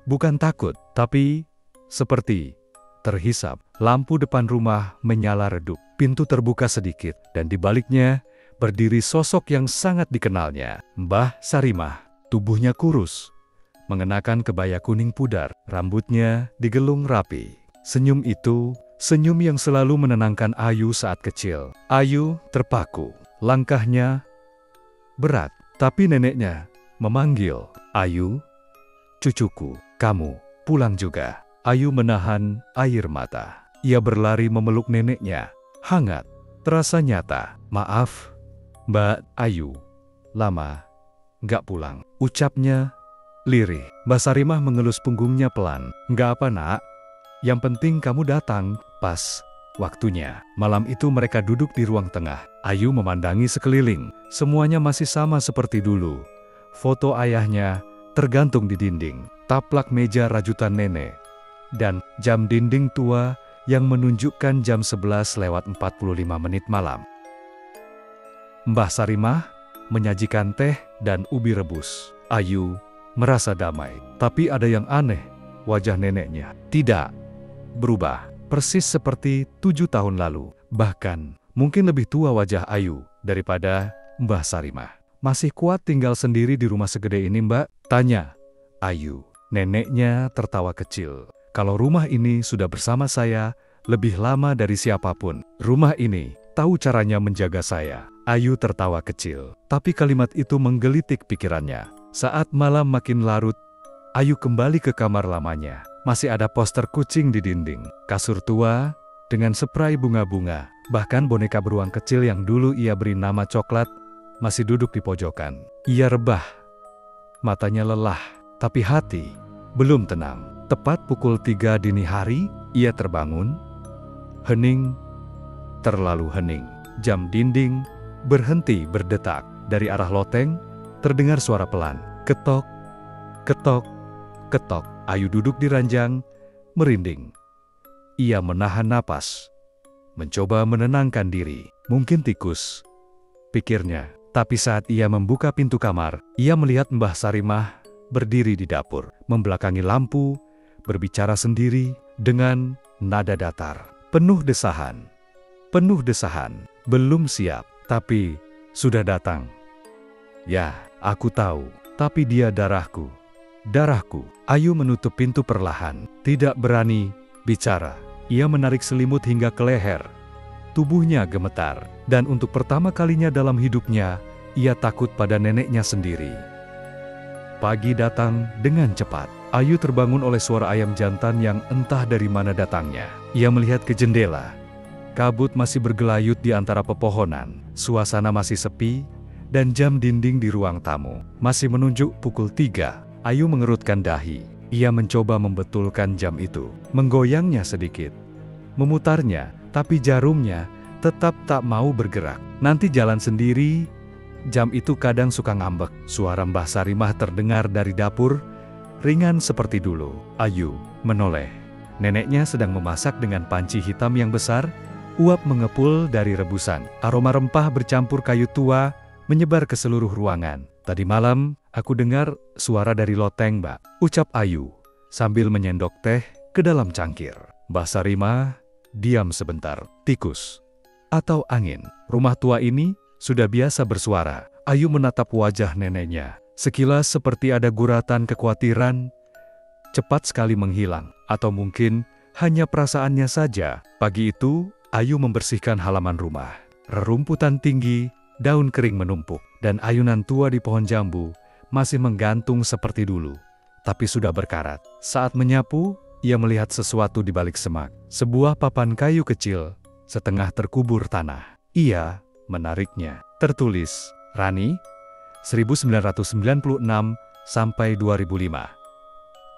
Bukan takut, tapi seperti terhisap. Lampu depan rumah menyala redup, pintu terbuka sedikit, dan di baliknya berdiri sosok yang sangat dikenalnya, Mbah Sarimah. Tubuhnya kurus, mengenakan kebaya kuning pudar, rambutnya digelung rapi. Senyum itu, senyum yang selalu menenangkan Ayu saat kecil. Ayu terpaku, langkahnya berat, tapi neneknya memanggil, "Ayu, cucuku, kamu pulang juga." Ayu menahan air mata. Ia berlari memeluk neneknya, hangat, terasa nyata. "Maaf, Mbak Ayu, lama nggak pulang," ucapnya lirih. Mbak Sarimah mengelus punggungnya pelan. "Nggak apa nak, yang penting kamu datang pas waktunya." Malam itu mereka duduk di ruang tengah. Ayu memandangi sekeliling. Semuanya masih sama seperti dulu. Foto ayahnya tergantung di dinding, taplak meja rajutan nenek, dan jam dinding tua yang menunjukkan jam 11:45 malam. Mbah Sarimah menyajikan teh dan ubi rebus. Ayu merasa damai, tapi ada yang aneh. Wajah neneknya tidak berubah, persis seperti 7 tahun lalu. Bahkan mungkin lebih tua wajah Ayu daripada Mbah Sarimah. "Masih kuat tinggal sendiri di rumah segede ini, Mbak?" tanya Ayu. Neneknya tertawa kecil. "Kalau rumah ini sudah bersama saya lebih lama dari siapapun. Rumah ini tahu caranya menjaga saya." Ayu tertawa kecil, tapi kalimat itu menggelitik pikirannya. Saat malam makin larut, Ayu kembali ke kamar lamanya. Masih ada poster kucing di dinding, kasur tua dengan spray bunga-bunga, bahkan boneka beruang kecil yang dulu ia beri nama Coklat masih duduk di pojokan. Ia rebah, matanya lelah, tapi hati belum tenang. Tepat pukul 3 dini hari, ia terbangun. Hening, terlalu hening. Jam dinding berhenti berdetak. Dari arah loteng, terdengar suara pelan. Ketok, ketok, ketok. Ayu duduk di ranjang, merinding. Ia menahan napas, mencoba menenangkan diri. Mungkin tikus, pikirnya. Tapi saat ia membuka pintu kamar, ia melihat Mbah Sarimah berdiri di dapur, membelakangi lampu, berbicara sendiri dengan nada datar. Penuh desahan, belum siap, tapi sudah datang. Ya, aku tahu, tapi dia darahku. Darahku. Ayu menutup pintu perlahan, tidak berani bicara. Ia menarik selimut hingga ke leher. Tubuhnya gemetar, dan untuk pertama kalinya dalam hidupnya, ia takut pada neneknya sendiri. Pagi datang dengan cepat. Ayu terbangun oleh suara ayam jantan yang entah dari mana datangnya. Ia melihat ke jendela. Kabut masih bergelayut di antara pepohonan. Suasana masih sepi, dan jam dinding di ruang tamu masih menunjuk pukul 3. Ayu mengerutkan dahi. Ia mencoba membetulkan jam itu. Menggoyangnya sedikit. Memutarnya, tapi jarumnya tetap tak mau bergerak. Nanti jalan sendiri. Jam itu kadang suka ngambek. Suara Mbah Sarimah terdengar dari dapur, ringan seperti dulu. Ayu menoleh. Neneknya sedang memasak dengan panci hitam yang besar. Uap mengepul dari rebusan. Aroma rempah bercampur kayu tua menyebar ke seluruh ruangan. Tadi malam, aku dengar suara dari loteng, Mbak, ucap Ayu, sambil menyendok teh ke dalam cangkir. Mbah Sarimah diam sebentar. Tikus atau angin? Rumah tua ini sudah biasa bersuara. Ayu menatap wajah neneknya. Sekilas seperti ada guratan kekhawatiran. Cepat sekali menghilang. Atau mungkin hanya perasaannya saja. Pagi itu, Ayu membersihkan halaman rumah. Rerumputan tinggi, daun kering menumpuk, dan ayunan tua di pohon jambu masih menggantung seperti dulu, tapi sudah berkarat. Saat menyapu, ia melihat sesuatu di balik semak. Sebuah papan kayu kecil, setengah terkubur tanah. Ia menariknya. Tertulis, Rani, 1996 sampai 2005.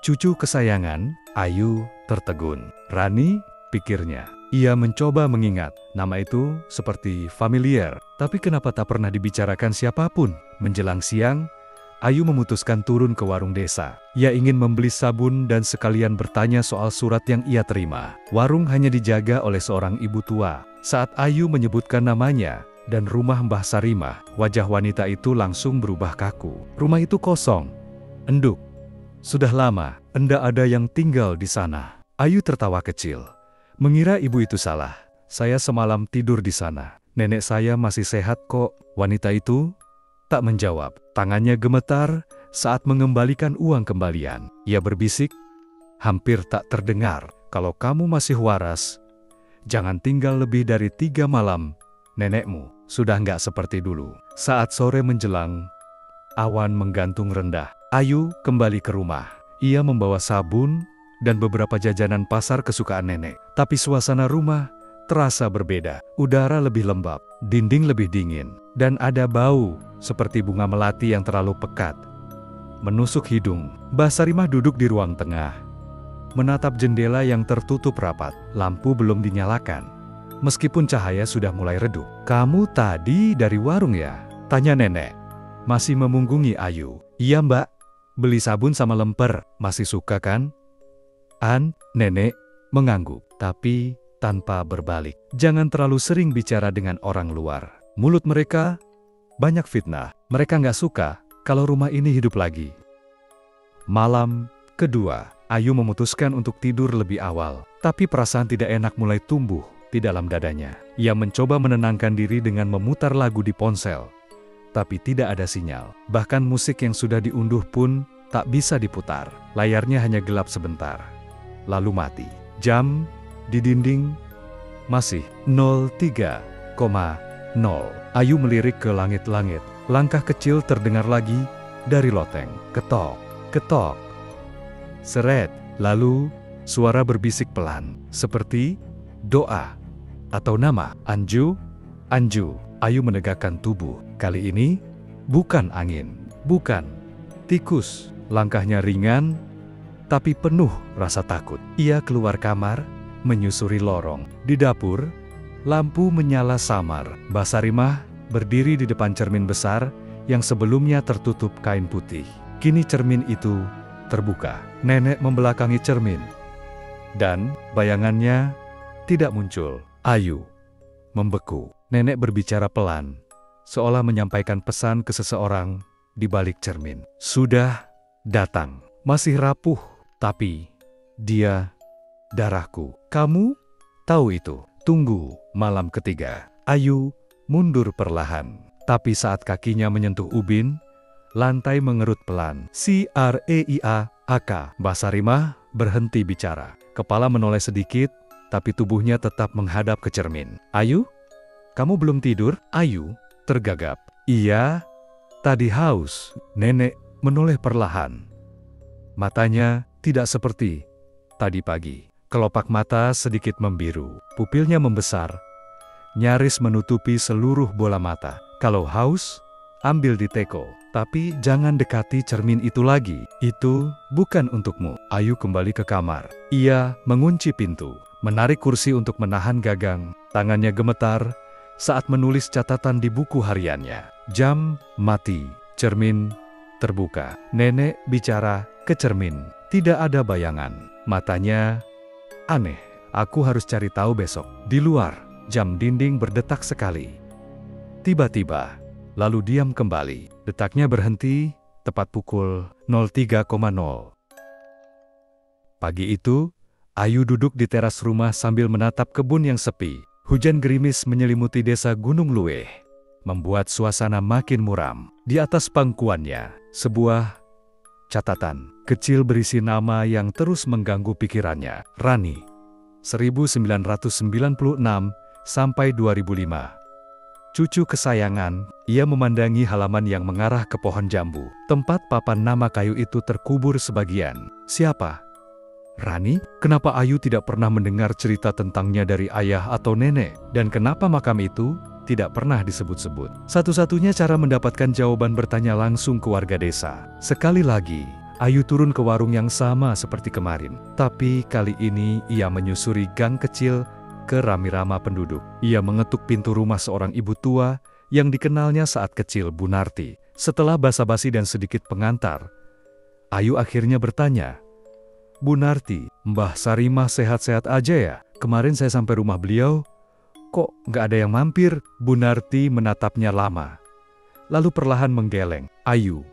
Cucu kesayangan. Ayu tertegun. Rani, pikirnya. Ia mencoba mengingat. Nama itu seperti familiar, tapi kenapa tak pernah dibicarakan siapapun? Menjelang siang, Ayu memutuskan turun ke warung desa. Ia ingin membeli sabun dan sekalian bertanya soal surat yang ia terima. Warung hanya dijaga oleh seorang ibu tua. Saat Ayu menyebutkan namanya dan rumah Mbah Sarimah, wajah wanita itu langsung berubah kaku. Rumah itu kosong, enduk. Sudah lama, enggak ada yang tinggal di sana. Ayu tertawa kecil. Mengira ibu itu salah. Saya semalam tidur di sana. Nenek saya masih sehat kok. Wanita itu tak menjawab. Tangannya gemetar saat mengembalikan uang kembalian. Ia berbisik, hampir tak terdengar. Kalau kamu masih waras, jangan tinggal lebih dari 3 malam. Nenekmu sudah nggak seperti dulu. Saat sore menjelang, awan menggantung rendah. Ayu kembali ke rumah. Ia membawa sabun dan beberapa jajanan pasar kesukaan nenek. Tapi suasana rumah terasa berbeda. Udara lebih lembab, dinding lebih dingin, dan ada bau seperti bunga melati yang terlalu pekat menusuk hidung. Mbah Sarimah duduk di ruang tengah, menatap jendela yang tertutup rapat. Lampu belum dinyalakan, meskipun cahaya sudah mulai redup. Kamu tadi dari warung ya? Tanya nenek, masih memunggungi Ayu. Iya mbak, beli sabun sama lemper. Masih suka kan? Nenek mengangguk, tapi tanpa berbalik. Jangan terlalu sering bicara dengan orang luar. Mulut mereka banyak fitnah. Mereka nggak suka kalau rumah ini hidup lagi. Malam kedua, Ayu memutuskan untuk tidur lebih awal. Tapi perasaan tidak enak mulai tumbuh di dalam dadanya. Ia mencoba menenangkan diri dengan memutar lagu di ponsel. Tapi tidak ada sinyal. Bahkan musik yang sudah diunduh pun tak bisa diputar. Layarnya hanya gelap sebentar, lalu mati. Jam di dinding masih 03,0. Ayu melirik ke langit-langit. Langkah kecil terdengar lagi dari loteng. Ketok, ketok, seret. Lalu suara berbisik pelan, seperti doa atau nama. Anju, Anju. Ayu menegakkan tubuh. Kali ini bukan angin, bukan tikus. Langkahnya ringan, tapi penuh rasa takut. Ia keluar kamar, menyusuri lorong. Di dapur, lampu menyala samar. Mbah Sarimah berdiri di depan cermin besar yang sebelumnya tertutup kain putih. Kini cermin itu terbuka. Nenek membelakangi cermin. Dan bayangannya tidak muncul. Ayu membeku. Nenek berbicara pelan, seolah menyampaikan pesan ke seseorang di balik cermin. Sudah datang. Masih rapuh, tapi dia darahku. Kamu tahu itu. Tunggu. Malam ketiga. Ayu mundur perlahan. Tapi saat kakinya menyentuh ubin, lantai mengerut pelan. C-R-E-I-A-A-K. Mbah Sarimah berhenti bicara. Kepala menoleh sedikit, tapi tubuhnya tetap menghadap ke cermin. Ayu, kamu belum tidur? Ayu tergagap. Iya, tadi haus. Nenek menoleh perlahan. Matanya tidak seperti tadi pagi. Kelopak mata sedikit membiru. Pupilnya membesar, nyaris menutupi seluruh bola mata. Kalau haus, ambil di teko. Tapi jangan dekati cermin itu lagi. Itu bukan untukmu. Ayu kembali ke kamar. Ia mengunci pintu, menarik kursi untuk menahan gagang. Tangannya gemetar saat menulis catatan di buku hariannya. Jam mati. Cermin terbuka. Nenek bicara ke cermin. Tidak ada bayangan. Matanya aneh. Aku harus cari tahu besok. Di luar, jam dinding berdetak sekali. Tiba-tiba, lalu diam kembali. Detaknya berhenti tepat pukul 03,0. Pagi itu, Ayu duduk di teras rumah sambil menatap kebun yang sepi. Hujan gerimis menyelimuti desa Gunung Luweh, membuat suasana makin muram. Di atas pangkuannya, sebuah catatan kecil berisi nama yang terus mengganggu pikirannya. Rani, 1996 sampai 2005. Cucu kesayangan. Ia memandangi halaman yang mengarah ke pohon jambu. Tempat papan nama kayu itu terkubur sebagian. Siapa? Rani? Kenapa Ayu tidak pernah mendengar cerita tentangnya dari ayah atau nenek? Dan kenapa makam itu tidak pernah disebut-sebut? Satu-satunya cara mendapatkan jawaban bertanya langsung ke warga desa. Sekali lagi, Ayu turun ke warung yang sama seperti kemarin. Tapi kali ini ia menyusuri gang kecil ke rami-rama penduduk. Ia mengetuk pintu rumah seorang ibu tua yang dikenalnya saat kecil, Bu Narti. Setelah basa-basi dan sedikit pengantar, Ayu akhirnya bertanya, Bu Narti, Mbah Sarimah sehat-sehat aja ya? Kemarin saya sampai rumah beliau, kok nggak ada yang mampir? Bu Narti menatapnya lama, lalu perlahan menggeleng. Ayu,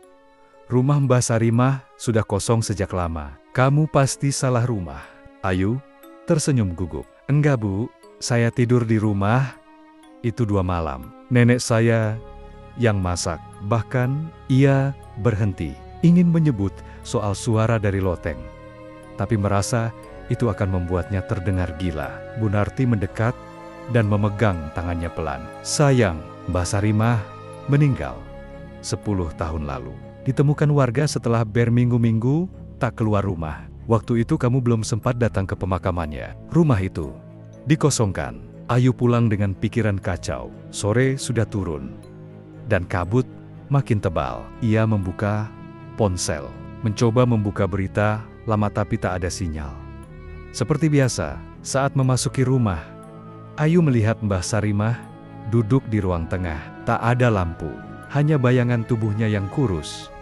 rumah Mbah Sarimah sudah kosong sejak lama. Kamu pasti salah rumah. Ayu tersenyum gugup. Enggak Bu, saya tidur di rumah itu 2 malam. Nenek saya yang masak. Bahkan ia berhenti, ingin menyebut soal suara dari loteng, tapi merasa itu akan membuatnya terdengar gila. Bu Narti mendekat dan memegang tangannya pelan. Sayang, Mbah Sarimah meninggal 10 tahun lalu. Ditemukan warga setelah berminggu-minggu tak keluar rumah. Waktu itu kamu belum sempat datang ke pemakamannya. Rumah itu dikosongkan. Ayu pulang dengan pikiran kacau. Sore sudah turun, dan kabut makin tebal. Ia membuka ponsel, mencoba membuka berita, lama tapi tak ada sinyal. Seperti biasa, saat memasuki rumah, Ayu melihat Mbah Sarimah duduk di ruang tengah. Tak ada lampu, hanya bayangan tubuhnya yang kurus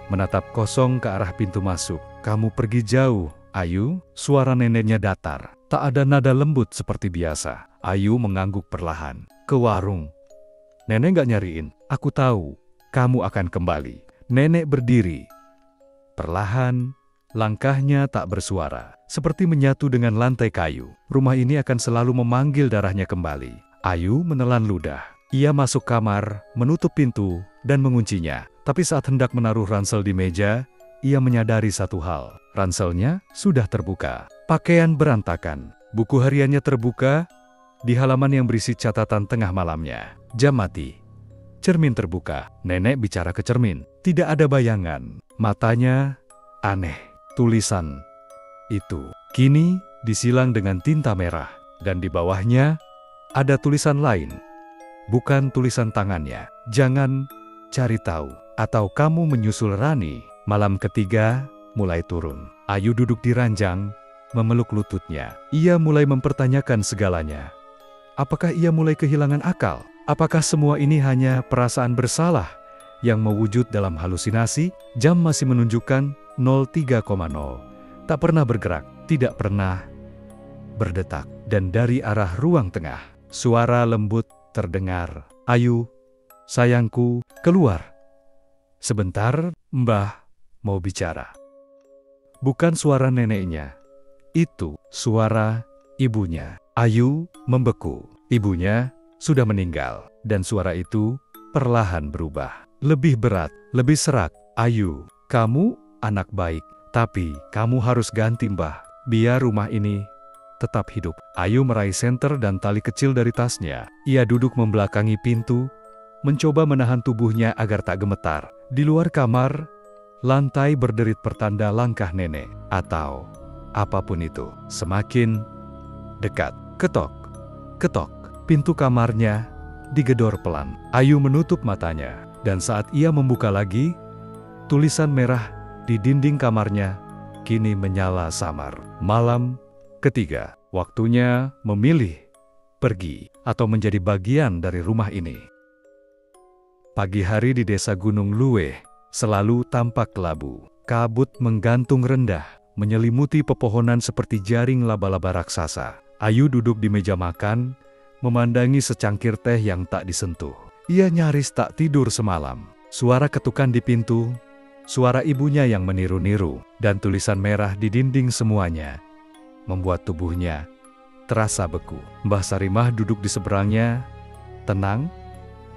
menatap kosong ke arah pintu masuk. Kamu pergi jauh, Ayu. Suara neneknya datar, tak ada nada lembut seperti biasa. Ayu mengangguk perlahan. Ke warung. Nenek gak nyariin. Aku tahu, kamu akan kembali. Nenek berdiri. Perlahan, langkahnya tak bersuara, seperti menyatu dengan lantai kayu. Rumah ini akan selalu memanggil darahnya kembali. Ayu menelan ludah. Ia masuk kamar, menutup pintu, dan menguncinya. Tapi saat hendak menaruh ransel di meja, ia menyadari satu hal. Ranselnya sudah terbuka. Pakaian berantakan. Buku hariannya terbuka di halaman yang berisi catatan tengah malamnya. Jam mati. Cermin terbuka. Nenek bicara ke cermin. Tidak ada bayangan. Matanya aneh. Tulisan itu kini disilang dengan tinta merah. Dan di bawahnya ada tulisan lain. Bukan tulisan tangannya. Jangan cari tahu, atau kamu menyusul Rani. Malam ketiga mulai turun. Ayu duduk di ranjang, memeluk lututnya. Ia mulai mempertanyakan segalanya. Apakah ia mulai kehilangan akal? Apakah semua ini hanya perasaan bersalah yang mewujud dalam halusinasi? Jam masih menunjukkan 03,0. Tak pernah bergerak, tidak pernah berdetak. Dan dari arah ruang tengah, suara lembut terdengar. Ayu, sayangku, keluar. Sebentar, Mbah mau bicara. Bukan suara neneknya. Itu suara ibunya. Ayu membeku. Ibunya sudah meninggal. Dan suara itu perlahan berubah. Lebih berat, lebih serak. Ayu, kamu anak baik. Tapi kamu harus ganti Mbah. Biar rumah ini tetap hidup. Ayu meraih senter dan tali kecil dari tasnya. Ia duduk membelakangi pintu, mencoba menahan tubuhnya agar tak gemetar. Di luar kamar, lantai berderit pertanda langkah nenek, atau apapun itu, semakin dekat. Ketok, ketok, pintu kamarnya digedor pelan. Ayu menutup matanya, dan saat ia membuka lagi, tulisan merah di dinding kamarnya kini menyala samar. Malam ketiga, waktunya memilih, pergi, atau menjadi bagian dari rumah ini. Pagi hari di desa Gunung Luweh selalu tampak kelabu. Kabut menggantung rendah, menyelimuti pepohonan seperti jaring laba-laba raksasa. Ayu duduk di meja makan, memandangi secangkir teh yang tak disentuh. Ia nyaris tak tidur semalam. Suara ketukan di pintu, suara ibunya yang meniru-niru, dan tulisan merah di dinding semuanya membuat tubuhnya terasa beku. Mbah Sarimah duduk di seberangnya, tenang,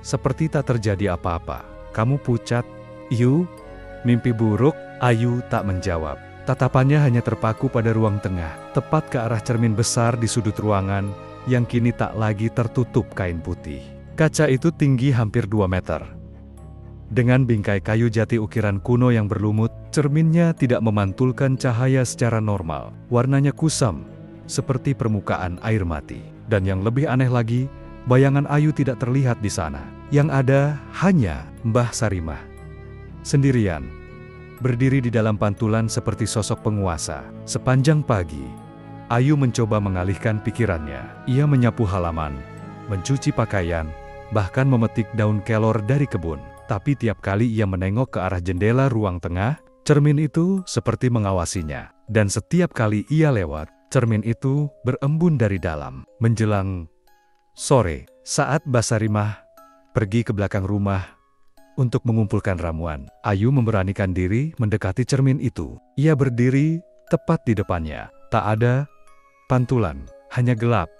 seperti tak terjadi apa-apa. Kamu pucat, Yu? Mimpi buruk? Ayu tak menjawab. Tatapannya hanya terpaku pada ruang tengah, tepat ke arah cermin besar di sudut ruangan yang kini tak lagi tertutup kain putih. Kaca itu tinggi hampir 2 meter. Dengan bingkai kayu jati ukiran kuno yang berlumut, cerminnya tidak memantulkan cahaya secara normal. Warnanya kusam, seperti permukaan air mati. Dan yang lebih aneh lagi, bayangan Ayu tidak terlihat di sana. Yang ada hanya Mbah Sarimah sendirian, berdiri di dalam pantulan seperti sosok penguasa. Sepanjang pagi, Ayu mencoba mengalihkan pikirannya. Ia menyapu halaman, mencuci pakaian, bahkan memetik daun kelor dari kebun. Tapi tiap kali ia menengok ke arah jendela ruang tengah, cermin itu seperti mengawasinya. Dan setiap kali ia lewat, cermin itu berembun dari dalam. Menjelang sore, saat Mbah Sarimah pergi ke belakang rumah untuk mengumpulkan ramuan, Ayu memberanikan diri mendekati cermin itu. Ia berdiri tepat di depannya. Tak ada pantulan, hanya gelap.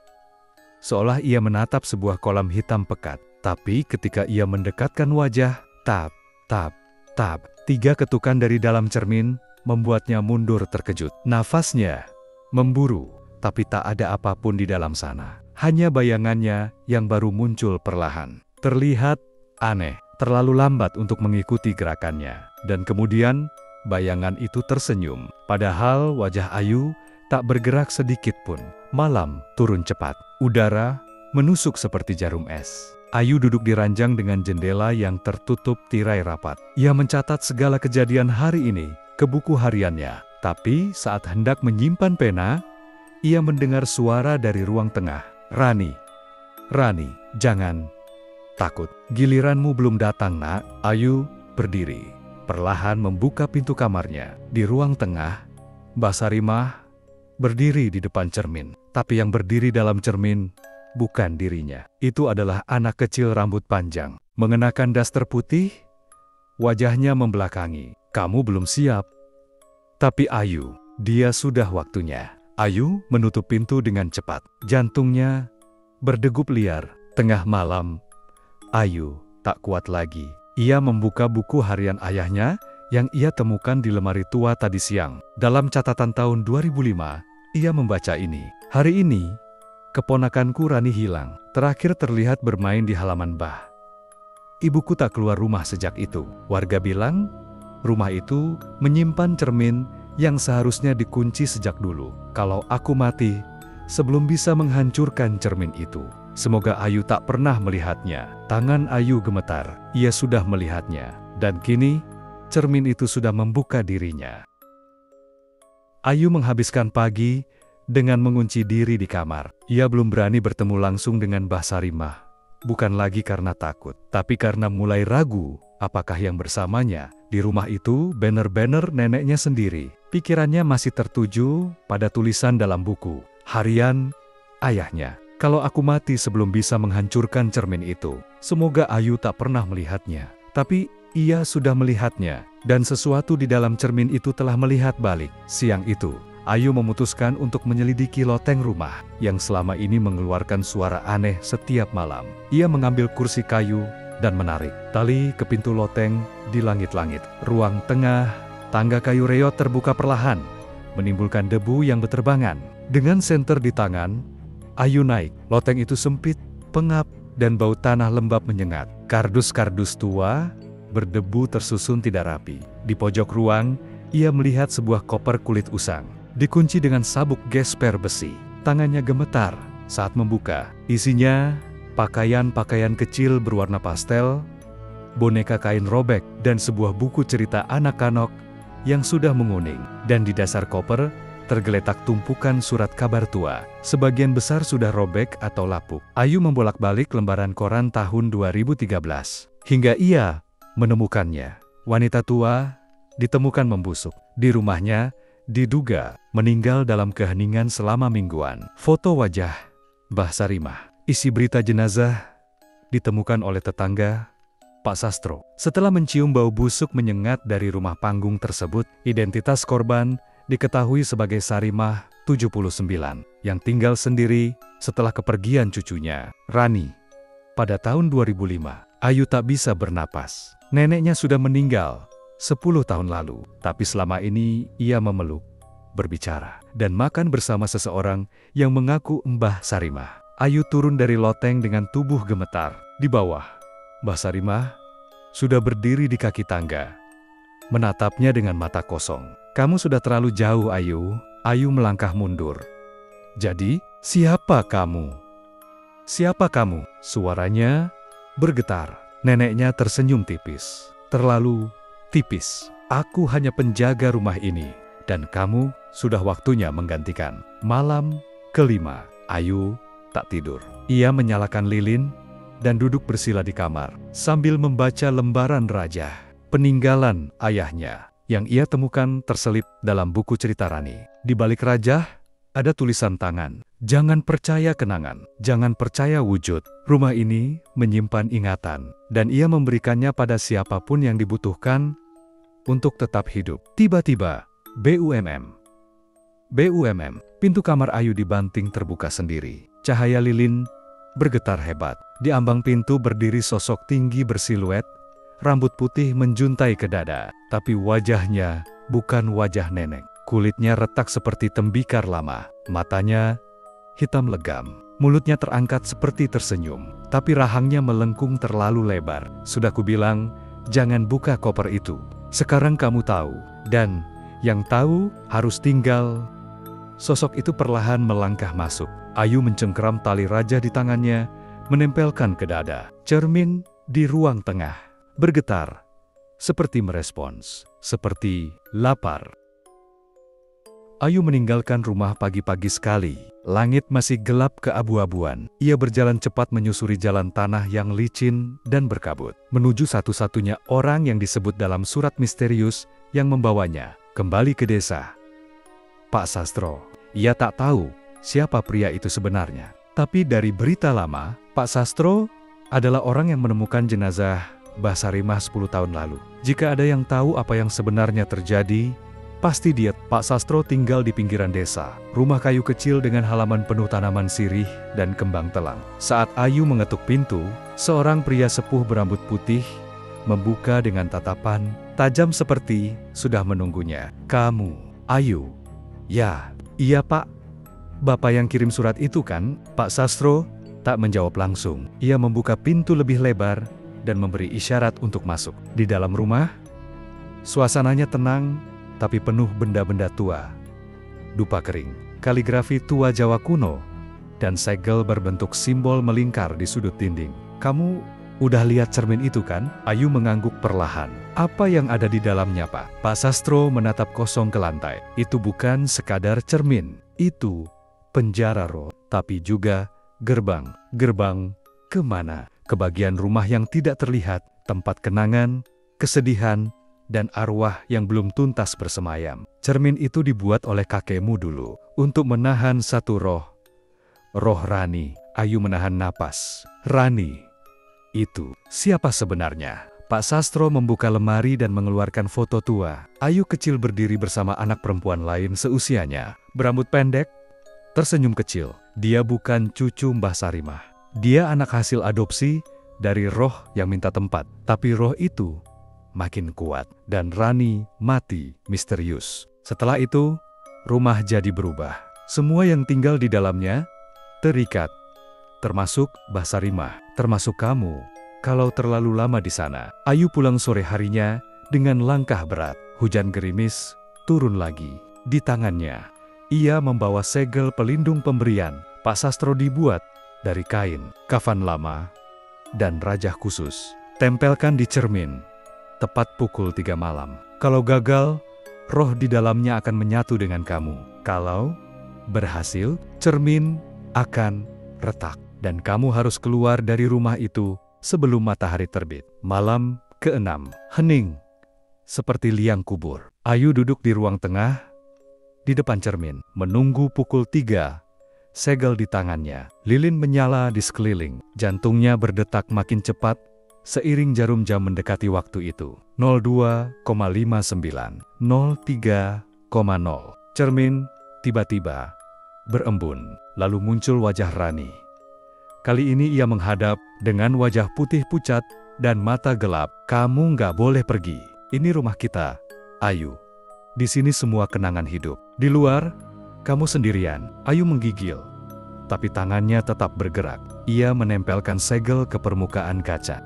Seolah ia menatap sebuah kolam hitam pekat. Tapi ketika ia mendekatkan wajah, tap, tap, tap, 3 ketukan dari dalam cermin membuatnya mundur terkejut. Nafasnya memburu, tapi tak ada apapun di dalam sana. Hanya bayangannya yang baru muncul perlahan. Terlihat aneh, terlalu lambat untuk mengikuti gerakannya. Dan kemudian, bayangan itu tersenyum. Padahal wajah Ayu tak bergerak sedikit pun. Malam turun cepat. Udara menusuk seperti jarum es. Ayu duduk di ranjang dengan jendela yang tertutup tirai rapat. Ia mencatat segala kejadian hari ini ke buku hariannya. Tapi saat hendak menyimpan pena, ia mendengar suara dari ruang tengah. Rani, Rani, jangan takut. Giliranmu belum datang, nak. Ayu berdiri, perlahan membuka pintu kamarnya. Di ruang tengah, Mbah Sarimah berdiri di depan cermin. Tapi yang berdiri dalam cermin bukan dirinya. Itu adalah anak kecil rambut panjang, mengenakan daster putih, wajahnya membelakangi. Kamu belum siap. Tapi Ayu, dia sudah waktunya. Ayu menutup pintu dengan cepat. Jantungnya berdegup liar. Tengah malam, Ayu tak kuat lagi. Ia membuka buku harian ayahnya yang ia temukan di lemari tua tadi siang. Dalam catatan tahun 2005, ia membaca ini. Hari ini, keponakanku Rani hilang. Terakhir terlihat bermain di halaman Bah. Ibuku tak keluar rumah sejak itu. Warga bilang, rumah itu menyimpan cermin yang seharusnya dikunci sejak dulu. Kalau aku mati, sebelum bisa menghancurkan cermin itu. Semoga Ayu tak pernah melihatnya. Tangan Ayu gemetar. Ia sudah melihatnya. Dan kini, cermin itu sudah membuka dirinya. Ayu menghabiskan pagi dengan mengunci diri di kamar. Ia belum berani bertemu langsung dengan Mbah Sarimah. Bukan lagi karena takut, tapi karena mulai ragu apakah yang bersamanya. Di rumah itu, banner-banner neneknya sendiri. Pikirannya masih tertuju pada tulisan dalam buku harian ayahnya. Kalau aku mati sebelum bisa menghancurkan cermin itu. Semoga Ayu tak pernah melihatnya. Tapi ia sudah melihatnya, dan sesuatu di dalam cermin itu telah melihat balik. Siang itu, Ayu memutuskan untuk menyelidiki loteng rumah yang selama ini mengeluarkan suara aneh setiap malam. Ia mengambil kursi kayu dan menarik tali ke pintu loteng di langit-langit. Ruang tengah, tangga kayu reot terbuka perlahan, menimbulkan debu yang berterbangan. Dengan senter di tangan, Ayu naik. Loteng itu sempit, pengap, dan bau tanah lembab menyengat. Kardus-kardus tua berdebu tersusun tidak rapi. Di pojok ruang, ia melihat sebuah koper kulit usang, dikunci dengan sabuk gesper besi. Tangannya gemetar saat membuka. Isinya pakaian-pakaian kecil berwarna pastel, boneka kain robek, dan sebuah buku cerita anak-anak yang sudah menguning. Dan di dasar koper, tergeletak tumpukan surat kabar tua. Sebagian besar sudah robek atau lapuk. Ayu membolak-balik lembaran koran tahun 2013. Hingga ia menemukannya. Wanita tua ditemukan membusuk. Di rumahnya, diduga meninggal dalam keheningan selama mingguan. Foto wajah Mbah Sarimah. Isi berita jenazah ditemukan oleh tetangga Pak Sastro. Setelah mencium bau busuk menyengat dari rumah panggung tersebut, identitas korban diketahui sebagai Sarimah 79 yang tinggal sendiri setelah kepergian cucunya, Rani. Pada tahun 2005, Ayu tak bisa bernapas. Neneknya sudah meninggal 10 tahun lalu, tapi selama ini ia memeluk, berbicara, dan makan bersama seseorang yang mengaku Mbah Sarimah. Ayu turun dari loteng dengan tubuh gemetar. Di bawah, Mbah Sarimah sudah berdiri di kaki tangga, menatapnya dengan mata kosong. "Kamu sudah terlalu jauh, Ayu." Ayu melangkah mundur. "Jadi, siapa kamu? Siapa kamu?" Suaranya bergetar. Neneknya tersenyum tipis. "Terlalu tipis. Aku hanya penjaga rumah ini, dan kamu sudah waktunya menggantikan." Malam kelima, Ayu tak tidur. Ia menyalakan lilin dan duduk bersila di kamar sambil membaca lembaran raja peninggalan ayahnya yang ia temukan terselip dalam buku cerita Rani. Di balik rajah ada tulisan tangan. "Jangan percaya kenangan, jangan percaya wujud. Rumah ini menyimpan ingatan, dan ia memberikannya pada siapapun yang dibutuhkan untuk tetap hidup." Tiba-tiba, BUMM. Pintu kamar Ayu dibanting terbuka sendiri. Cahaya lilin bergetar hebat. Di ambang pintu berdiri sosok tinggi bersiluet, rambut putih menjuntai ke dada. Tapi wajahnya bukan wajah nenek. Kulitnya retak seperti tembikar lama. Matanya hitam legam. Mulutnya terangkat seperti tersenyum. Tapi rahangnya melengkung terlalu lebar. "Sudah kubilang, jangan buka koper itu. Sekarang kamu tahu. Dan yang tahu harus tinggal." Sosok itu perlahan melangkah masuk. Ayu mencengkeram tali raja di tangannya, menempelkan ke dada. Cermin di ruang tengah bergetar, seperti merespons, seperti lapar. Ayu meninggalkan rumah pagi-pagi sekali. Langit masih gelap keabu-abuan. Ia berjalan cepat menyusuri jalan tanah yang licin dan berkabut, menuju satu-satunya orang yang disebut dalam surat misterius yang membawanya kembali ke desa. Pak Sastro. Ia tak tahu siapa pria itu sebenarnya. Tapi dari berita lama, Pak Sastro adalah orang yang menemukan jenazah Mbah Sarimah 10 tahun lalu. Jika ada yang tahu apa yang sebenarnya terjadi, pasti dia. Pak Sastro tinggal di pinggiran desa. Rumah kayu kecil dengan halaman penuh tanaman sirih dan kembang telang. Saat Ayu mengetuk pintu, seorang pria sepuh berambut putih membuka dengan tatapan tajam seperti sudah menunggunya. "Kamu, Ayu?" "Ya, iya Pak. Bapak yang kirim surat itu kan?" Pak Sastro tak menjawab langsung. Ia membuka pintu lebih lebar dan memberi isyarat untuk masuk. Di dalam rumah, suasananya tenang tapi penuh benda-benda tua. Dupa kering, kaligrafi tua Jawa kuno, dan segel berbentuk simbol melingkar di sudut dinding. "Kamu Udah lihat cermin itu kan? Ayu mengangguk perlahan. Apa yang ada di dalamnya, Pak? Pak Sastro menatap kosong ke lantai. Itu bukan sekadar cermin. Itu penjara roh, tapi juga gerbang. Gerbang kemana? Ke bagian rumah yang tidak terlihat, tempat kenangan, kesedihan, dan arwah yang belum tuntas bersemayam. Cermin itu dibuat oleh kakekmu dulu, untuk menahan satu roh. Roh Rani. Ayu menahan napas. Rani. Itu siapa sebenarnya? Pak Sastro membuka lemari dan mengeluarkan foto tua. Ayu kecil berdiri bersama anak perempuan lain seusianya. Berambut pendek, tersenyum kecil. Dia bukan cucu Mbah Sarimah. Dia anak hasil adopsi dari roh yang minta tempat. Tapi roh itu makin kuat. Dan Rani mati misterius. Setelah itu, rumah jadi berubah. Semua yang tinggal di dalamnya terikat. Termasuk Mbah Sarimah, termasuk kamu. Kalau terlalu lama di sana. Ayu pulang sore harinya dengan langkah berat. Hujan gerimis turun lagi. Di tangannya, ia membawa segel pelindung pemberian Pak Sastro dibuat dari kain, kafan lama, dan rajah khusus. Tempelkan di cermin, tepat pukul 3 malam. Kalau gagal, roh di dalamnya akan menyatu dengan kamu. Kalau berhasil, cermin akan retak. Dan kamu harus keluar dari rumah itu sebelum matahari terbit. Malam ke-6, hening, seperti liang kubur. Ayu duduk di ruang tengah, di depan cermin, menunggu pukul 3, segel di tangannya. Lilin menyala di sekeliling, jantungnya berdetak makin cepat, seiring jarum jam mendekati waktu itu. 02,59, 03,0. Cermin tiba-tiba berembun, lalu muncul wajah Rani. Kali ini ia menghadap dengan wajah putih pucat dan mata gelap. Kamu nggak boleh pergi. Ini rumah kita, Ayu. Di sini semua kenangan hidup. Di luar, kamu sendirian. Ayu menggigil. Tapi tangannya tetap bergerak. Ia menempelkan segel ke permukaan kaca.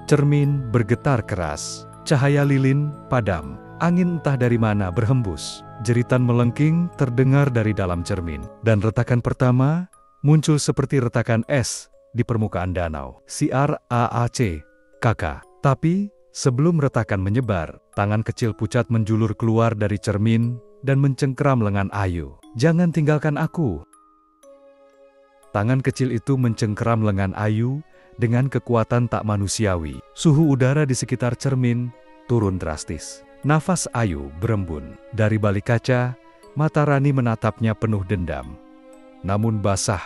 Cermin bergetar keras. Cahaya lilin padam. Angin entah dari mana berhembus. Jeritan melengking terdengar dari dalam cermin. Dan retakan pertama muncul seperti retakan es di permukaan danau. Siar AAC, kakak. Tapi, sebelum retakan menyebar, tangan kecil pucat menjulur keluar dari cermin dan mencengkeram lengan Ayu. Jangan tinggalkan aku. Tangan kecil itu mencengkeram lengan Ayu dengan kekuatan tak manusiawi. Suhu udara di sekitar cermin turun drastis. Nafas Ayu berembun. Dari balik kaca, mata Rani menatapnya penuh dendam. Namun basah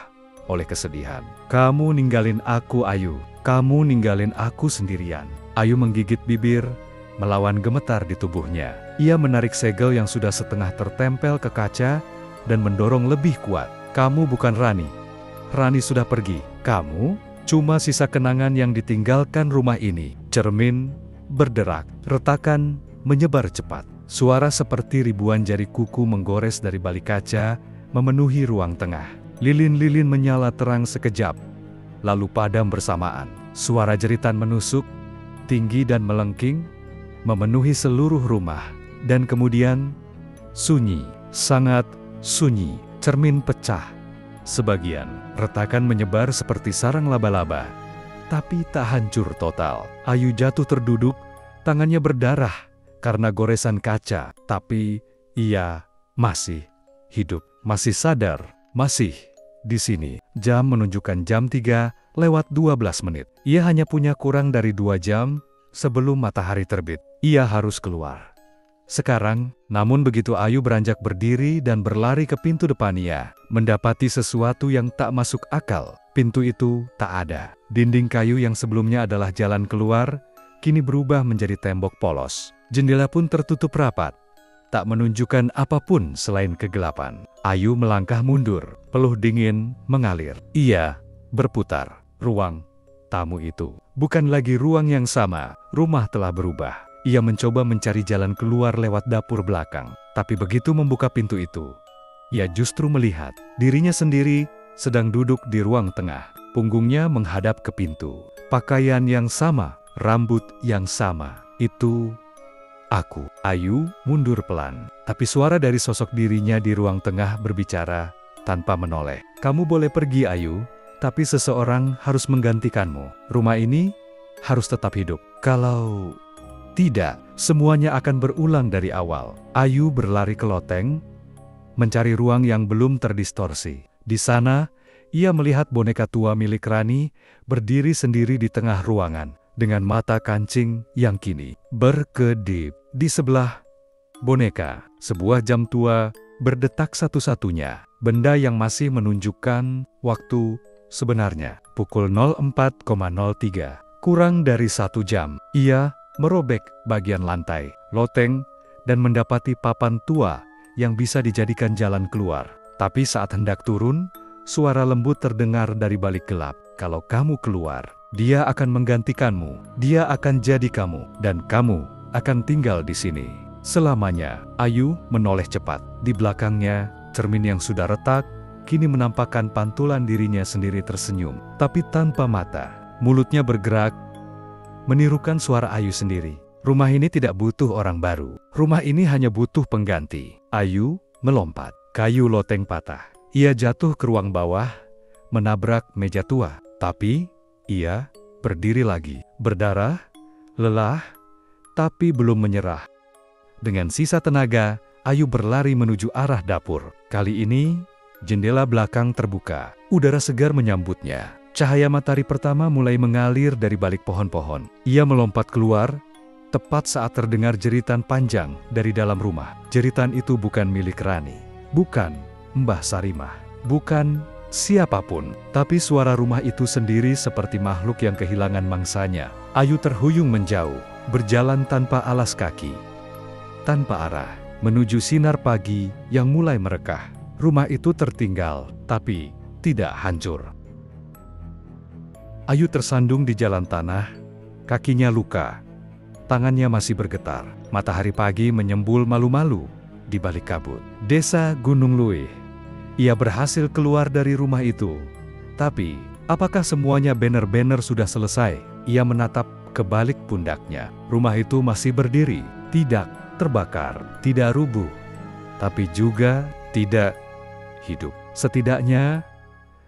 oleh kesedihan. Kamu ninggalin aku, Ayu. Kamu ninggalin aku sendirian. Ayu menggigit bibir, melawan gemetar di tubuhnya. Ia menarik segel yang sudah setengah tertempel ke kaca dan mendorong lebih kuat. Kamu bukan Rani. Rani sudah pergi. Kamu cuma sisa kenangan yang ditinggalkan rumah ini. Cermin berderak. Retakan menyebar cepat. Suara seperti ribuan jari kuku menggores dari balik kaca memenuhi ruang tengah. Lilin-lilin menyala terang sekejap, lalu padam bersamaan. Suara jeritan menusuk, tinggi dan melengking, memenuhi seluruh rumah. Dan kemudian, sunyi, sangat sunyi. Cermin pecah. Sebagian, retakan menyebar seperti sarang laba-laba. Tapi tak hancur total. Ayu jatuh terduduk, tangannya berdarah karena goresan kaca. Tapi, ia masih hidup. Masih sadar, masih di sini. Jam menunjukkan jam 3:12 menit. Ia hanya punya kurang dari 2 jam sebelum matahari terbit. Ia harus keluar sekarang. Namun begitu Ayu beranjak berdiri dan berlari ke pintu depan, ia mendapati sesuatu yang tak masuk akal. Pintu itu tak ada. Dinding kayu yang sebelumnya adalah jalan keluar, kini berubah menjadi tembok polos. Jendela pun tertutup rapat, tak menunjukkan apapun selain kegelapan. Ayu melangkah mundur, peluh dingin mengalir. Ia berputar. Ruang tamu itu bukan lagi ruang yang sama. Rumah telah berubah. Ia mencoba mencari jalan keluar lewat dapur belakang. Tapi begitu membuka pintu itu, ia justru melihat dirinya sendiri sedang duduk di ruang tengah. Punggungnya menghadap ke pintu. Pakaian yang sama, rambut yang sama. Itu aku. Ayu mundur pelan. Tapi suara dari sosok dirinya di ruang tengah berbicara tanpa menoleh. Kamu boleh pergi, Ayu. Tapi seseorang harus menggantikanmu. Rumah ini harus tetap hidup. Kalau tidak, semuanya akan berulang dari awal. Ayu berlari ke loteng, mencari ruang yang belum terdistorsi. Di sana, ia melihat boneka tua milik Rani berdiri sendiri di tengah ruangan, dengan mata kancing yang kini berkedip. Di sebelah boneka, sebuah jam tua berdetak satu-satunya, benda yang masih menunjukkan waktu sebenarnya. Pukul 04,03, kurang dari 1 jam. Ia merobek bagian lantai loteng dan mendapati papan tua yang bisa dijadikan jalan keluar. Tapi saat hendak turun, suara lembut terdengar dari balik gelap. Kalau kamu keluar, dia akan menggantikanmu. Dia akan jadi kamu, dan kamu akan tinggal di sini selamanya. Ayu menoleh cepat. Di belakangnya, cermin yang sudah retak kini menampakkan pantulan dirinya sendiri tersenyum, tapi tanpa mata. Mulutnya bergerak, menirukan suara Ayu sendiri. Rumah ini tidak butuh orang baru. Rumah ini hanya butuh pengganti. Ayu melompat. Kayu loteng patah. Ia jatuh ke ruang bawah, menabrak meja tua. Tapi, ia berdiri lagi. Berdarah, lelah, tapi belum menyerah. Dengan sisa tenaga, Ayu berlari menuju arah dapur. Kali ini, jendela belakang terbuka. Udara segar menyambutnya. Cahaya matahari pertama mulai mengalir dari balik pohon-pohon. Ia melompat keluar, tepat saat terdengar jeritan panjang dari dalam rumah. Jeritan itu bukan milik Rani, bukan Mbah Sarimah, bukan siapapun. Tapi suara rumah itu sendiri seperti makhluk yang kehilangan mangsanya. Ayu terhuyung menjauh, berjalan tanpa alas kaki, tanpa arah, menuju sinar pagi yang mulai merekah. Rumah itu tertinggal, tapi tidak hancur. Ayu tersandung di jalan tanah, kakinya luka, tangannya masih bergetar. Matahari pagi menyembul malu-malu di balik kabut. Desa Gunung Luih. Ia berhasil keluar dari rumah itu. Tapi, apakah semuanya benar-benar sudah selesai? Ia menatap ke balik pundaknya. Rumah itu masih berdiri, tidak terbakar, tidak rubuh, tapi juga tidak hidup. Setidaknya,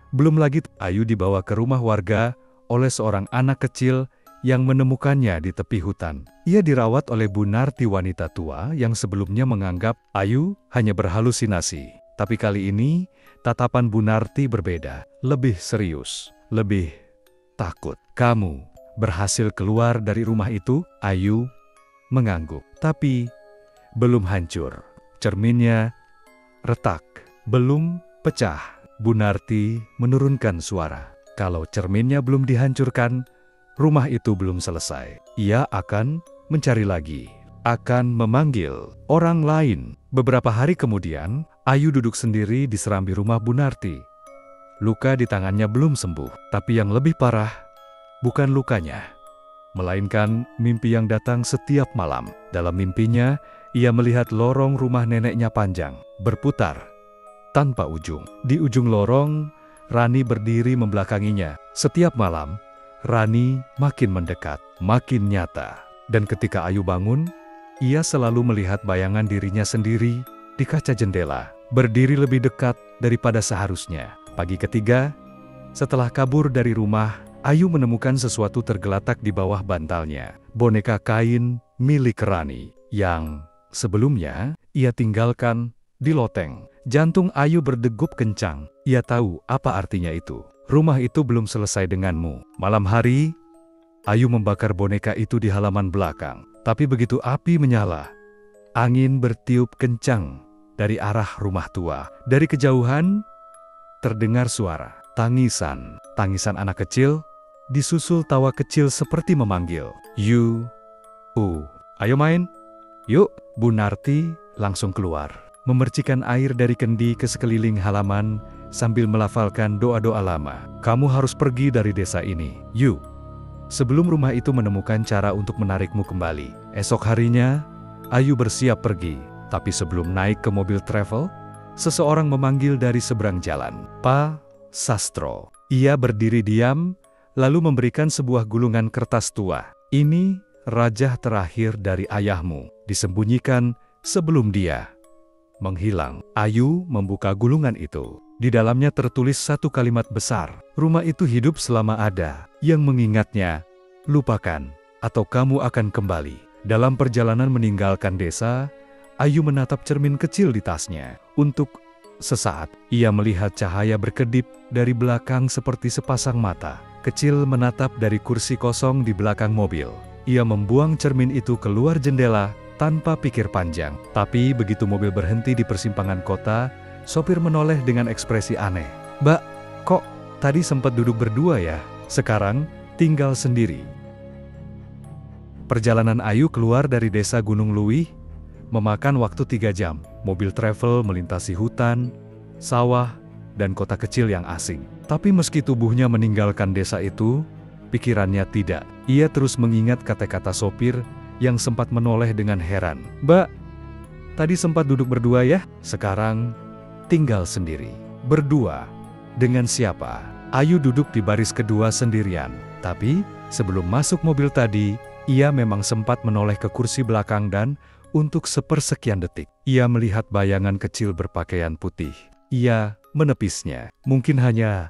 belum lagi. Ayu dibawa ke rumah warga oleh seorang anak kecil yang menemukannya di tepi hutan. Ia dirawat oleh Bu Narti, wanita tua yang sebelumnya menganggap Ayu hanya berhalusinasi. Tapi kali ini, tatapan Bu Narti berbeda, lebih serius, lebih takut. Kamu berhasil keluar dari rumah itu? Ayu mengangguk. Tapi, belum hancur. Cerminnya retak, belum pecah. Bu Narti menurunkan suara. Kalau cerminnya belum dihancurkan, rumah itu belum selesai. Ia akan mencari lagi, akan memanggil orang lain. Beberapa hari kemudian, Ayu duduk sendiri di serambi rumah Bu Narti. Luka di tangannya belum sembuh, tapi yang lebih parah bukan lukanya, melainkan mimpi yang datang setiap malam. Dalam mimpinya, ia melihat lorong rumah neneknya panjang, berputar, tanpa ujung. Di ujung lorong, Rani berdiri membelakanginya. Setiap malam, Rani makin mendekat, makin nyata. Dan ketika Ayu bangun, ia selalu melihat bayangan dirinya sendiri di kaca jendela, berdiri lebih dekat daripada seharusnya. Pagi ketiga, setelah kabur dari rumah, Ayu menemukan sesuatu tergeletak di bawah bantalnya. Boneka kain milik Rani, yang sebelumnya ia tinggalkan di loteng. Jantung Ayu berdegup kencang. Ia tahu apa artinya itu. Rumah itu belum selesai denganmu. Malam hari, Ayu membakar boneka itu di halaman belakang. Tapi begitu api menyala, angin bertiup kencang dari arah rumah tua. Dari kejauhan, terdengar suara tangisan. Tangisan anak kecil, disusul tawa kecil seperti memanggil. Ayo main, yuk. Bu Narti langsung keluar, memercikan air dari kendi ke sekeliling halaman sambil melafalkan doa-doa lama. Kamu harus pergi dari desa ini, yuk. Sebelum rumah itu menemukan cara untuk menarikmu kembali. Esok harinya, Ayu bersiap pergi. Tapi sebelum naik ke mobil travel, seseorang memanggil dari seberang jalan. Pak Sastro. Ia berdiri diam, lalu memberikan sebuah gulungan kertas tua. Ini rajah terakhir dari ayahmu, disembunyikan sebelum dia menghilang. Ayu membuka gulungan itu. Di dalamnya tertulis satu kalimat besar. Rumah itu hidup selama ada yang mengingatnya. Lupakan, atau kamu akan kembali. Dalam perjalanan meninggalkan desa, Ayu menatap cermin kecil di tasnya. Untuk sesaat, ia melihat cahaya berkedip dari belakang seperti sepasang mata kecil menatap dari kursi kosong di belakang mobil. Ia membuang cermin itu keluar jendela tanpa pikir panjang. Tapi begitu mobil berhenti di persimpangan kota, sopir menoleh dengan ekspresi aneh. "Mbak, kok tadi sempat duduk berdua ya? Sekarang tinggal sendiri." Perjalanan Ayu keluar dari desa Gunung Luwih memakan waktu 3 jam. Mobil travel melintasi hutan, sawah, dan kota kecil yang asing. Tapi meski tubuhnya meninggalkan desa itu, pikirannya tidak. Ia terus mengingat kata-kata sopir yang sempat menoleh dengan heran. "Mbak, tadi sempat duduk berdua ya? Sekarang tinggal sendiri." Berdua? Dengan siapa? Ayu duduk di baris kedua sendirian. Tapi, sebelum masuk mobil tadi, ia memang sempat menoleh ke kursi belakang dan, untuk sepersekian detik, ia melihat bayangan kecil berpakaian putih. Ia menepisnya. Mungkin hanya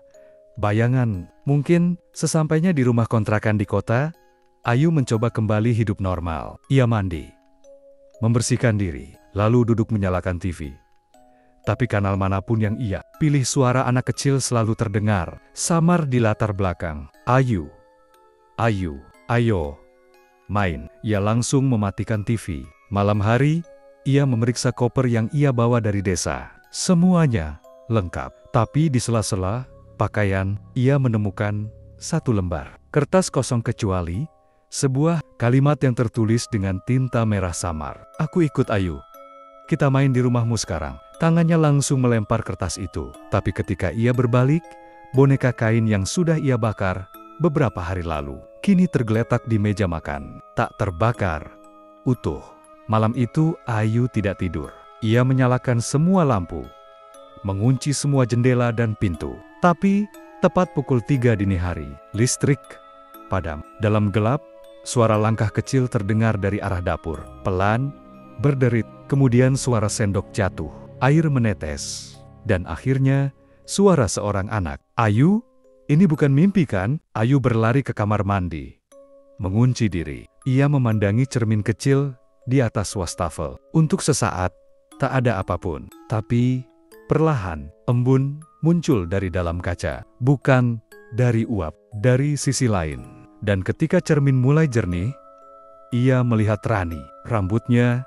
bayangan. Mungkin sesampainya di rumah kontrakan di kota, Ayu mencoba kembali hidup normal. Ia mandi, membersihkan diri, lalu duduk menyalakan TV. Tapi kanal manapun yang ia pilih, suara anak kecil selalu terdengar, samar di latar belakang. "Ayu, Ayu, ayo, main." Ia langsung mematikan TV. Malam hari, ia memeriksa koper yang ia bawa dari desa. Semuanya lengkap. Tapi di sela-sela pakaian, ia menemukan satu lembar kertas kosong kecuali sebuah kalimat yang tertulis dengan tinta merah samar. "Aku ikut Ayu. Kita main di rumahmu sekarang." Tangannya langsung melempar kertas itu. Tapi ketika ia berbalik, boneka kain yang sudah ia bakar beberapa hari lalu kini tergeletak di meja makan. Tak terbakar, utuh. Malam itu Ayu tidak tidur. Ia menyalakan semua lampu, mengunci semua jendela dan pintu. Tapi tepat pukul 3 dini hari, listrik padam. Dalam gelap, suara langkah kecil terdengar dari arah dapur. Pelan, berderit, kemudian suara sendok jatuh. Air menetes, dan akhirnya suara seorang anak. "Ayu, ini bukan mimpi kan?" Ayu berlari ke kamar mandi, mengunci diri. Ia memandangi cermin kecil di atas wastafel. Untuk sesaat, tak ada apapun. Tapi, perlahan, embun muncul dari dalam kaca. Bukan dari uap, dari sisi lain. Dan ketika cermin mulai jernih, ia melihat Rani. Rambutnya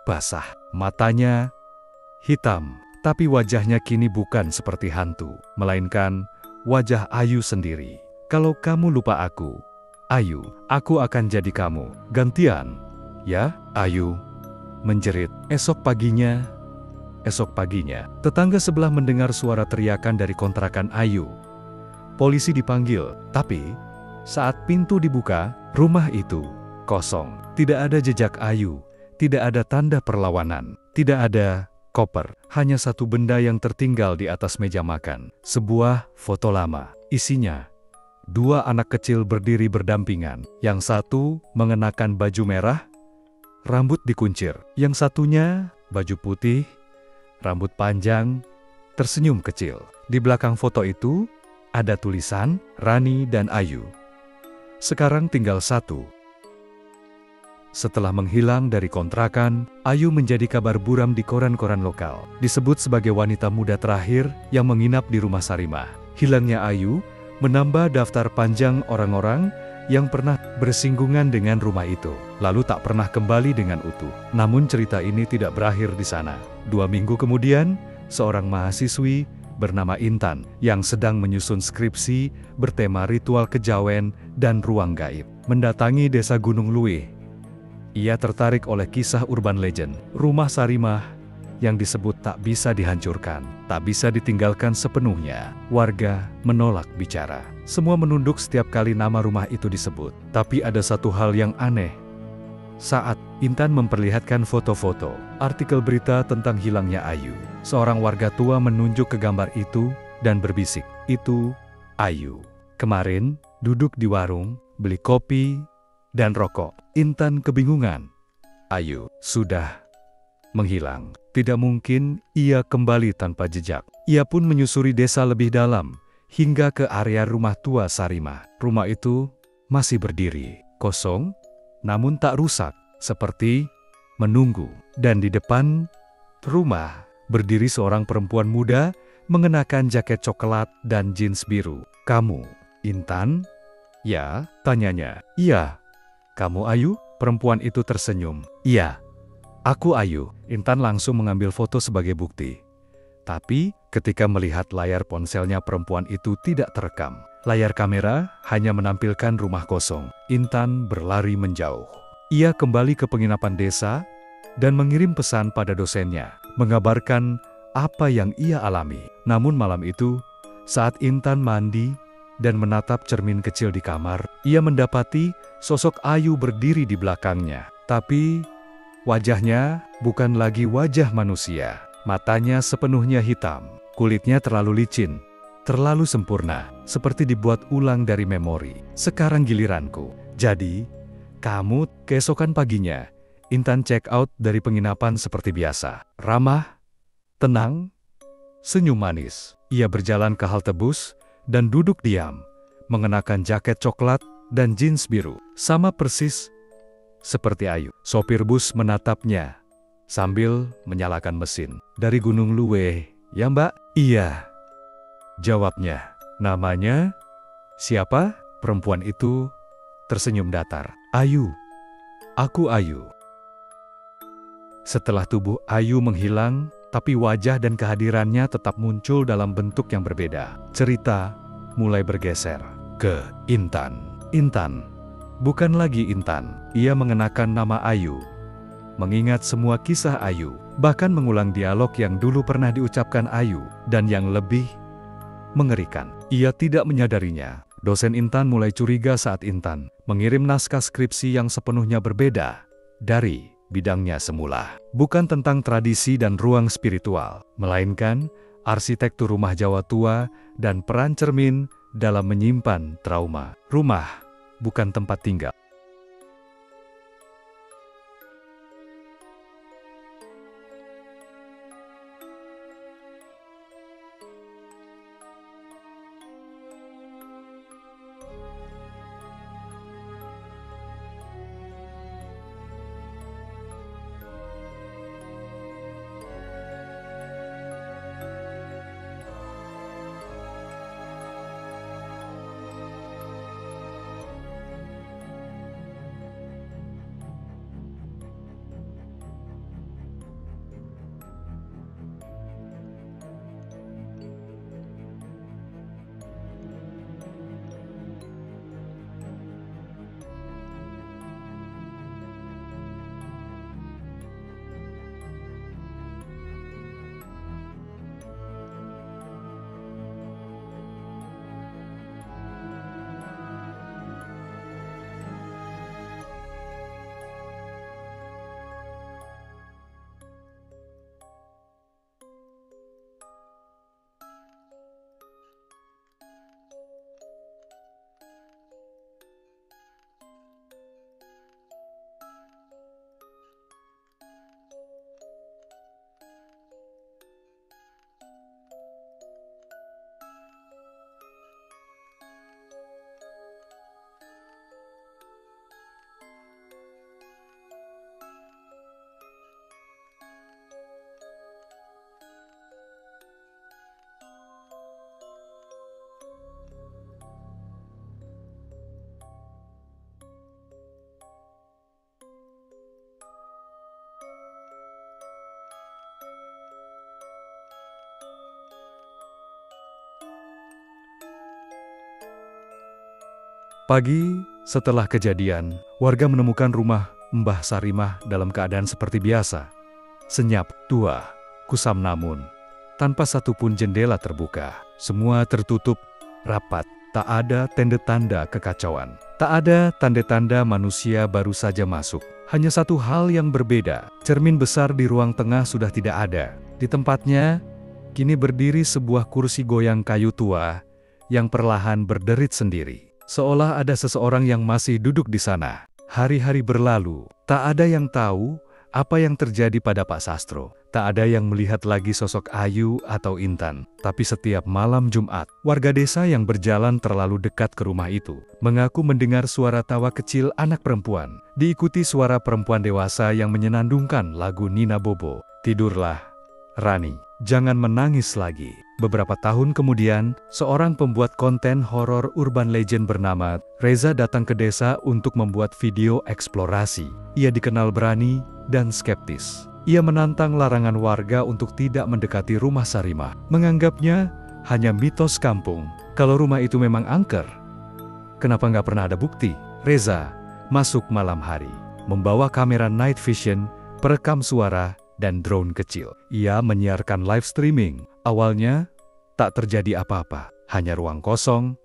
basah, matanya hitam, tapi wajahnya kini bukan seperti hantu, melainkan wajah Ayu sendiri. "Kalau kamu lupa aku, Ayu, aku akan jadi kamu. Gantian, ya?" Ayu menjerit. Esok paginya, tetangga sebelah mendengar suara teriakan dari kontrakan Ayu. Polisi dipanggil, tapi saat pintu dibuka, rumah itu kosong. Tidak ada jejak Ayu, tidak ada tanda perlawanan, tidak ada koper, hanya satu benda yang tertinggal di atas meja makan. Sebuah foto lama. Isinya, 2 anak kecil berdiri berdampingan. Yang satu mengenakan baju merah, rambut dikuncir. Yang satunya baju putih, rambut panjang, tersenyum kecil. Di belakang foto itu, ada tulisan, "Rani dan Ayu sekarang tinggal satu." Setelah menghilang dari kontrakan, Ayu menjadi kabar buram di koran-koran lokal. Disebut sebagai wanita muda terakhir yang menginap di rumah Sarimah. Hilangnya Ayu menambah daftar panjang orang-orang yang pernah bersinggungan dengan rumah itu, lalu tak pernah kembali dengan utuh. Namun cerita ini tidak berakhir di sana. 2 minggu kemudian, seorang mahasiswi bernama Intan yang sedang menyusun skripsi bertema ritual kejawen dan ruang gaib mendatangi desa Gunung Luwih. Ia tertarik oleh kisah urban legend, rumah Sarimah yang disebut tak bisa dihancurkan, tak bisa ditinggalkan sepenuhnya. Warga menolak bicara. Semua menunduk setiap kali nama rumah itu disebut. Tapi ada satu hal yang aneh. Saat Intan memperlihatkan foto-foto, artikel berita tentang hilangnya Ayu, seorang warga tua menunjuk ke gambar itu dan berbisik, "Itu Ayu. Kemarin duduk di warung, beli kopi dan rokok." Intan kebingungan. "Ayu sudah menghilang. Tidak mungkin ia kembali tanpa jejak. Ia pun menyusuri desa lebih dalam, hingga ke area rumah tua Sarimah. Rumah itu masih berdiri, kosong, namun tak rusak, seperti menunggu. Dan di depan rumah, berdiri seorang perempuan muda, mengenakan jaket coklat dan jeans biru. "Kamu, Intan?" "Ya," tanyanya. "Iya. Kamu Ayu?" Perempuan itu tersenyum. "Iya, aku Ayu." Intan langsung mengambil foto sebagai bukti. Tapi, ketika melihat layar ponselnya perempuan itu tidak terekam. Layar kamera hanya menampilkan rumah kosong. Intan berlari menjauh. Ia kembali ke penginapan desa dan mengirim pesan pada dosennya, mengabarkan apa yang ia alami. Namun malam itu, saat Intan mandi dan menatap cermin kecil di kamar, ia mendapati sosok Ayu berdiri di belakangnya. Tapi, wajahnya bukan lagi wajah manusia. Matanya sepenuhnya hitam, kulitnya terlalu licin, terlalu sempurna, seperti dibuat ulang dari memori. "Sekarang giliranku." "Jadi, kamu..." Keesokan paginya, Intan check out dari penginapan seperti biasa. Ramah, tenang, senyum manis. Ia berjalan ke halte bus dan duduk diam, mengenakan jaket coklat dan jeans biru. Sama persis seperti Ayu. Sopir bus menatapnya sambil menyalakan mesin. "Dari Gunung Luwe, ya Mbak?" "Iya," jawabnya. "Namanya siapa?" Perempuan itu tersenyum datar. "Ayu. Aku Ayu." Setelah tubuh Ayu menghilang, tapi wajah dan kehadirannya tetap muncul dalam bentuk yang berbeda. Cerita mulai bergeser ke Intan. Intan bukan lagi Intan. Ia mengenakan nama Ayu, mengingat semua kisah Ayu, bahkan mengulang dialog yang dulu pernah diucapkan Ayu, dan yang lebih mengerikan, ia tidak menyadarinya. Dosen Intan mulai curiga saat Intan mengirim naskah skripsi yang sepenuhnya berbeda dari bidangnya semula. Bukan tentang tradisi dan ruang spiritual, melainkan arsitektur rumah Jawa tua dan peran cermin dalam menyimpan trauma. Rumah bukan tempat tinggal. Pagi setelah kejadian, warga menemukan rumah Mbah Sarimah dalam keadaan seperti biasa. Senyap, tua, kusam namun tanpa satupun jendela terbuka. Semua tertutup rapat, tak ada tanda-tanda kekacauan. Tak ada tanda-tanda manusia baru saja masuk. Hanya satu hal yang berbeda, cermin besar di ruang tengah sudah tidak ada. Di tempatnya, kini berdiri sebuah kursi goyang kayu tua yang perlahan berderit sendiri. Seolah ada seseorang yang masih duduk di sana. Hari-hari berlalu, tak ada yang tahu Apa yang terjadi pada Pak Sastro? Tak ada yang melihat lagi sosok Ayu atau Intan. Tapi setiap malam Jumat, warga desa yang berjalan terlalu dekat ke rumah itu mengaku mendengar suara tawa kecil anak perempuan, diikuti suara perempuan dewasa yang menyenandungkan lagu Nina Bobo. Tidurlah, Rani. Jangan menangis lagi. Beberapa tahun kemudian, seorang pembuat konten horor urban legend bernama Reza datang ke desa untuk membuat video eksplorasi. Ia dikenal berani dan skeptis. Ia menantang larangan warga untuk tidak mendekati rumah Sarimah. Menganggapnya hanya mitos kampung. Kalau rumah itu memang angker, kenapa nggak pernah ada bukti? Reza masuk malam hari, membawa kamera night vision, perekam suara, dan drone kecil. Ia menyiarkan live streaming. Awalnya, tak terjadi apa-apa. Hanya ruang kosong,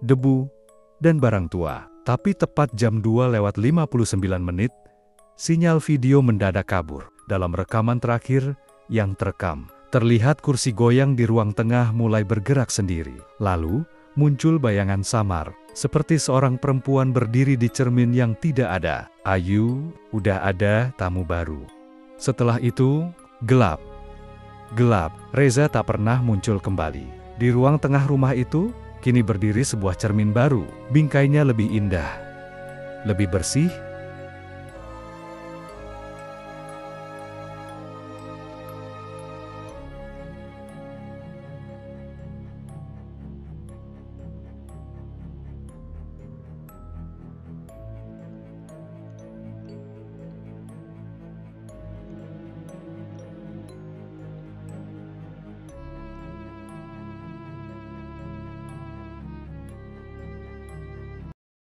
debu, dan barang tua. Tapi tepat jam 2:59, sinyal video mendadak kabur. Dalam rekaman terakhir yang terekam, terlihat kursi goyang di ruang tengah mulai bergerak sendiri. Lalu, muncul bayangan samar, seperti seorang perempuan berdiri di cermin yang tidak ada. Ayu, udah ada tamu baru. Setelah itu, gelap. Gelap, Reza tak pernah muncul kembali. Di ruang tengah rumah itu, kini berdiri sebuah cermin baru. Bingkainya lebih indah, lebih bersih,